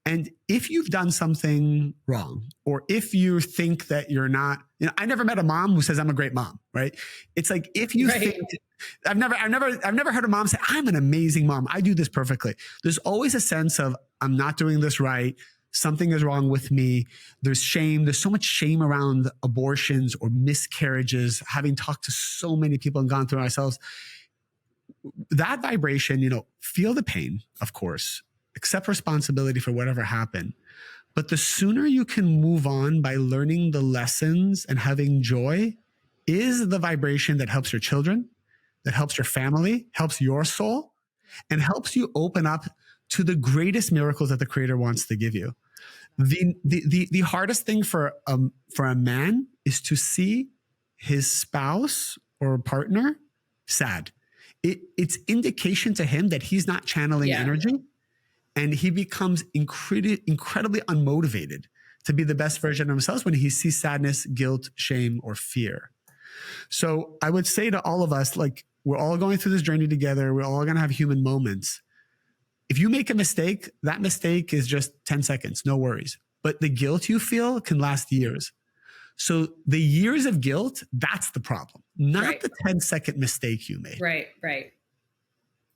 A: And if you've done something wrong, or if you think that you're not, I never met a mom who says I'm a great mom, right? It's like, if you think, I've never heard a mom say, I'm an amazing mom. I do this perfectly. There's always a sense of, I'm not doing this right. something is wrong with me. There's shame. There's so much shame around abortions or miscarriages, having talked to so many people and gone through ourselves. That vibration, you know, feel the pain, of course, accept responsibility for whatever happened. But the sooner you can move on by learning the lessons and having joy is the vibration that helps your children, that helps your family, helps your soul, and helps you open up to the greatest miracles that the Creator wants to give you. The hardest thing for a man is to see his spouse or partner sad. It's indication to him that he's not channeling energy, and he becomes incredibly unmotivated to be the best version of himself when he sees sadness, guilt, shame, or fear. So I would say to all of us, like, we're all going through this journey together. We're all going to have human moments. If you make a mistake, that mistake is just 10 seconds, no worries. But the guilt you feel can last years. So the years of guilt, that's the problem, not the 10-second mistake you made.
B: Right.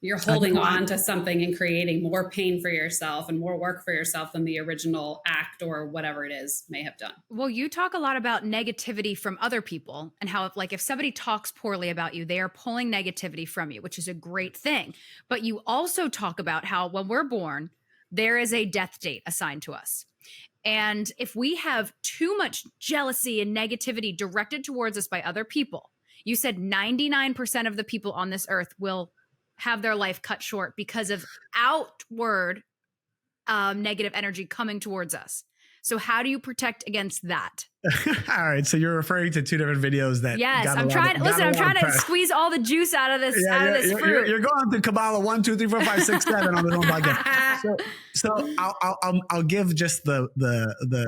B: You're holding on to something and creating more pain for yourself and more work for yourself than the original act or whatever it is may have done.
C: Well, you talk a lot about negativity from other people and how if somebody talks poorly about you, they are pulling negativity from you, which is a great thing. But you also talk about how when we're born, there is a death date assigned to us. And if we have too much jealousy and negativity directed towards us by other people, you said 99% of the people on this earth will have their life cut short because of outward negative energy coming towards us. So how do you protect against that?
A: All right. So you're referring to two different videos that.
C: Yes. I'm trying to squeeze all the juice out of this, fruit.
A: You're going through Kabbalah 1, 2, 3, 4, 5, 6, 7 on this one podcast. So I'll give just the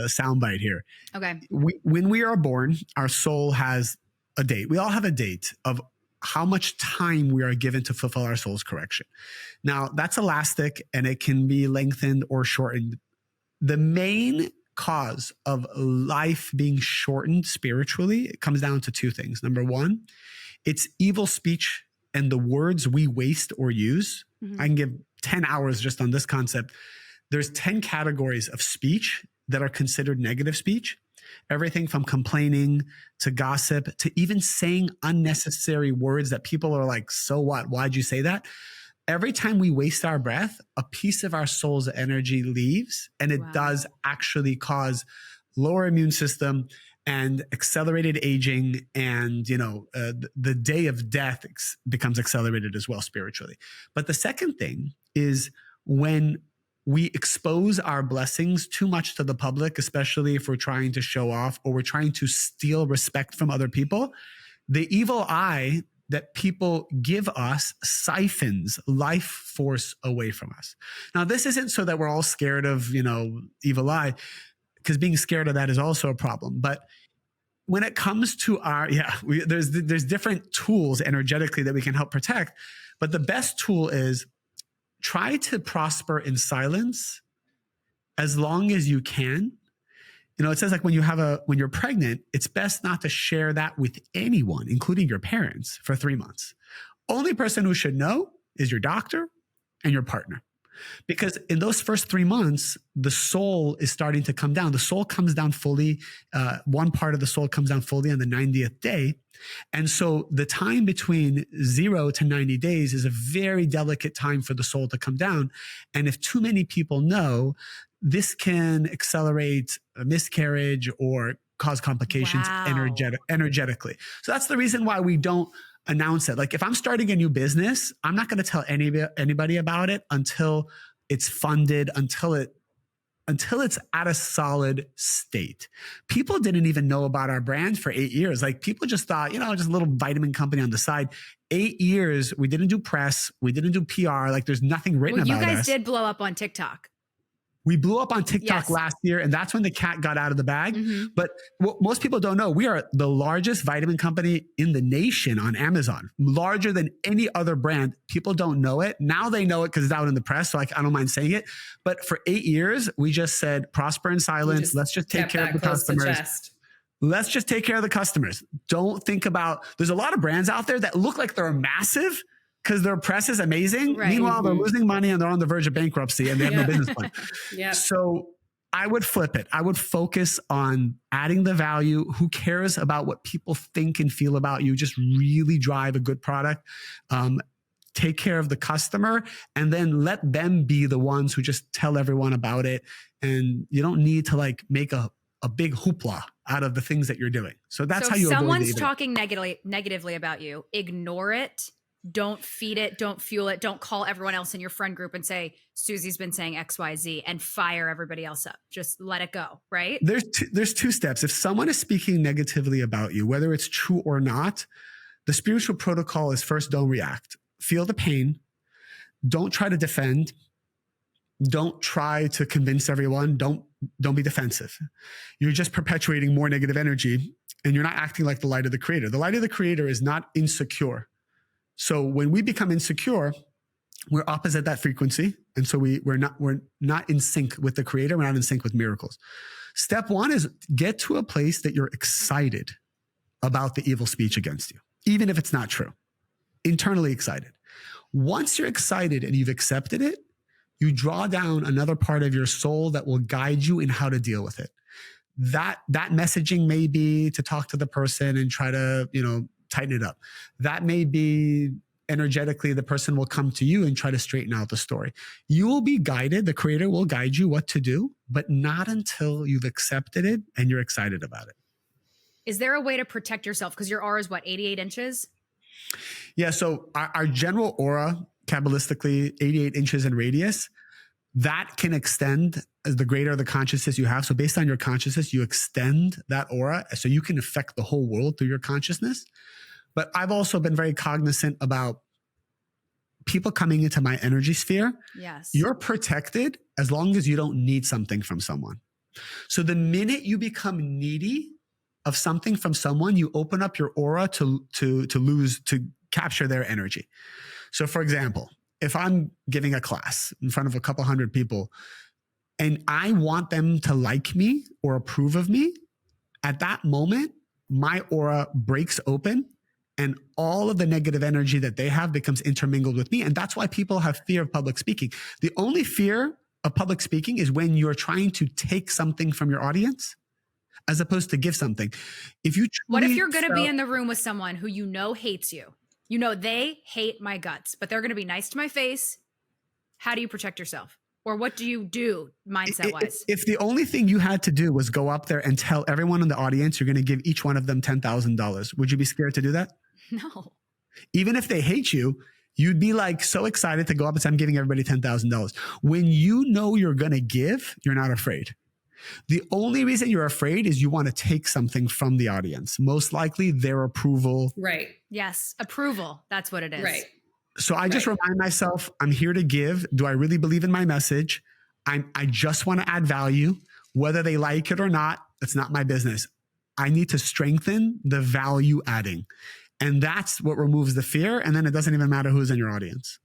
A: soundbite here.
C: Okay.
A: When we are born, our soul has a date. We all have a date of how much time we are given to fulfill our soul's correction. Now, that's elastic and it can be lengthened or shortened. The main cause of life being shortened spiritually, it comes down to two things. Number one, it's evil speech and the words we waste or use. Mm-hmm. I can give 10 hours just on this concept. There's 10 categories of speech that are considered negative speech. Everything from complaining to gossip to even saying unnecessary words that people are like, so what? Why'd you say that? Every time we waste our breath, a piece of our soul's energy leaves, and it does actually cause lower immune system and accelerated aging. And, the day of death becomes accelerated as well spiritually. But the second thing is when we expose our blessings too much to the public, especially if we're trying to show off or we're trying to steal respect from other people, the evil eye that people give us siphons life force away from us. Now, this isn't so that we're all scared of, evil eye, because being scared of that is also a problem. But when it comes to there's different tools energetically that we can help protect. But the best tool is try to prosper in silence as long as you can. It says like when you're pregnant, it's best not to share that with anyone, including your parents, for 3 months. Only person who should know is your doctor and your partner. Because in those first 3 months, the soul is starting to come down. The soul comes down fully. One part of the soul comes down fully on the 90th day. And so the time between 0 to 90 days is a very delicate time for the soul to come down. And if too many people know, this can accelerate a miscarriage or cause complications energetically. So that's the reason why we don't announce it. Like if I'm starting a new business, I'm not going to tell anybody about it until it's funded, until it's at a solid state. People didn't even know about our brand for 8 years. Like people just thought, just a little vitamin company on the side. 8 years, we didn't do press, we didn't do PR. Like there's nothing written about us.
C: You guys did blow up on TikTok.
A: We blew up on TikTok last year, and that's when the cat got out of the bag. Mm-hmm. But what most people don't know, we are the largest vitamin company in the nation on Amazon, larger than any other brand. People don't know it. Now they know it because it's out in the press, so I don't mind saying it. But for 8 years, we just said, prosper in silence. Let's just take care of the customers. Let's just take care of the customers. Don't think about, there's a lot of brands out there that look like they're massive because their press is amazing. Right. Meanwhile, they're losing money and they're on the verge of bankruptcy and they have no business plan. So I would flip it. I would focus on adding the value. Who cares about what people think and feel about you? Just really drive a good product. Take care of the customer, and then let them be the ones who just tell everyone about it. And you don't need to like make a big hoopla out of the things that you're doing. So that's how you avoid
C: someone's
A: it.
C: talking negatively about you. Ignore it. Don't feed it. Don't fuel it. Don't call everyone else in your friend group and say, Susie's been saying XYZ, and fire everybody else up. Just let it go, right?
A: There's two steps. If someone is speaking negatively about you, whether it's true or not, the spiritual protocol is first, don't react. Feel the pain. Don't try to defend. Don't try to convince everyone. Don't be defensive. You're just perpetuating more negative energy, and you're not acting like the light of the creator. The light of the creator is not insecure. So when we become insecure, we're opposite that frequency. And so we're not in sync with the creator. We're not in sync with miracles. Step one is get to a place that you're excited about the evil speech against you, even if it's not true. Internally excited. Once you're excited and you've accepted it, you draw down another part of your soul that will guide you in how to deal with it. That messaging may be to talk to the person and try to, tighten it up. That may be energetically, the person will come to you and try to straighten out the story. You will be guided. The creator will guide you what to do, but not until you've accepted it and you're excited about it.
C: Is there a way to protect yourself? Because your aura is 88 inches?
A: Yeah. So our general aura, Kabbalistically, 88 inches in radius, that can extend as the greater the consciousness you have. So based on your consciousness, you extend that aura so you can affect the whole world through your consciousness. But I've also been very cognizant about people coming into my energy sphere.
C: Yes.
A: You're protected as long as you don't need something from someone. So the minute you become needy of something from someone, you open up your aura to capture their energy. So for example, if I'm giving a class in front of a couple hundred people and I want them to like me or approve of me, at that moment, my aura breaks open and all of the negative energy that they have becomes intermingled with me. And that's why people have fear of public speaking. The only fear of public speaking is when you're trying to take something from your audience as opposed to give something.
C: What if you're going to be in the room with someone who hates you? They hate my guts, but they're going to be nice to my face. How do you protect yourself? Or what do you do mindset-wise?
A: If the only thing you had to do was go up there and tell everyone in the audience you're going to give each one of them $10,000, would you be scared to do that?
C: No.
A: Even if they hate you, you'd be like so excited to go up and say, I'm giving everybody $10,000. When you know you're going to give, you're not afraid. The only reason you're afraid is you want to take something from the audience. Most likely their approval.
B: Right.
C: Yes. Approval. That's what it is.
B: Right.
A: So I just remind myself, I'm here to give. Do I really believe in my message? I just want to add value. Whether they like it or not, it's not my business. I need to strengthen the value adding. And that's what removes the fear. And then it doesn't even matter who's in your audience.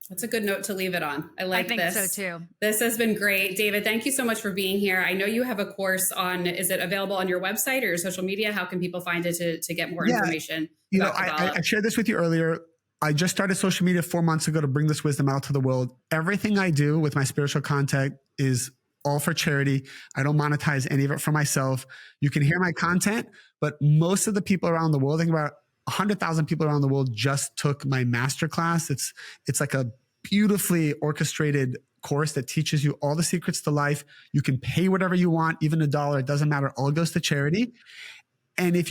B: That's a good note to leave it on. I like this.
C: I think so too.
B: This has been great. David, thank you so much for being here. I know you have a course is it available on your website or your social media? How can people find it to get more information?
A: I shared this with you earlier. I just started social media 4 months ago to bring this wisdom out to the world. Everything I do with my spiritual content is all for charity. I don't monetize any of it for myself. You can hear my content, but most of the people around the world, I think about 100,000 people around the world just took my masterclass. It's like a beautifully orchestrated course that teaches you all the secrets to life. You can pay whatever you want, even $1. It doesn't matter. All goes to charity. And if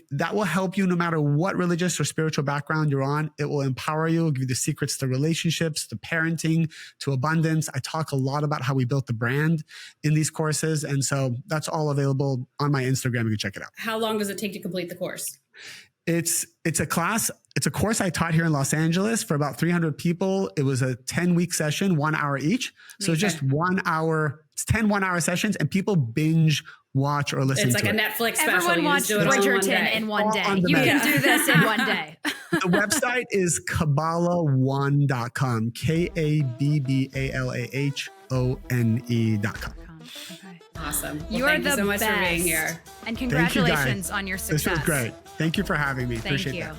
A: that will help you no matter what religious or spiritual background you're on, it will empower you, give you the secrets to relationships, to parenting, to abundance. I talk a lot about how we built the brand in these courses. And so that's all available on my Instagram. You can check it out.
B: How long does it take to complete the course?
A: It's a class. It's a course I taught here in Los Angeles for about 300 people. It was a 10-week session, 1 hour each. So just 1 hour, it's 10 1-hour sessions, and people binge watch or listen to it.
B: It's like a Netflix special.
C: Everyone watched Bridgerton in one day. You can do this in one day.
A: The website is Kabbalah1.com. KABBALAHONE.com.
B: Okay. Awesome. Well,
C: You're
B: thank
C: the
B: you so much
C: best.
B: for being here.
C: And congratulations on your success.
A: This was great. Thank you for having me.
C: Thank
A: Appreciate
C: you.
A: that.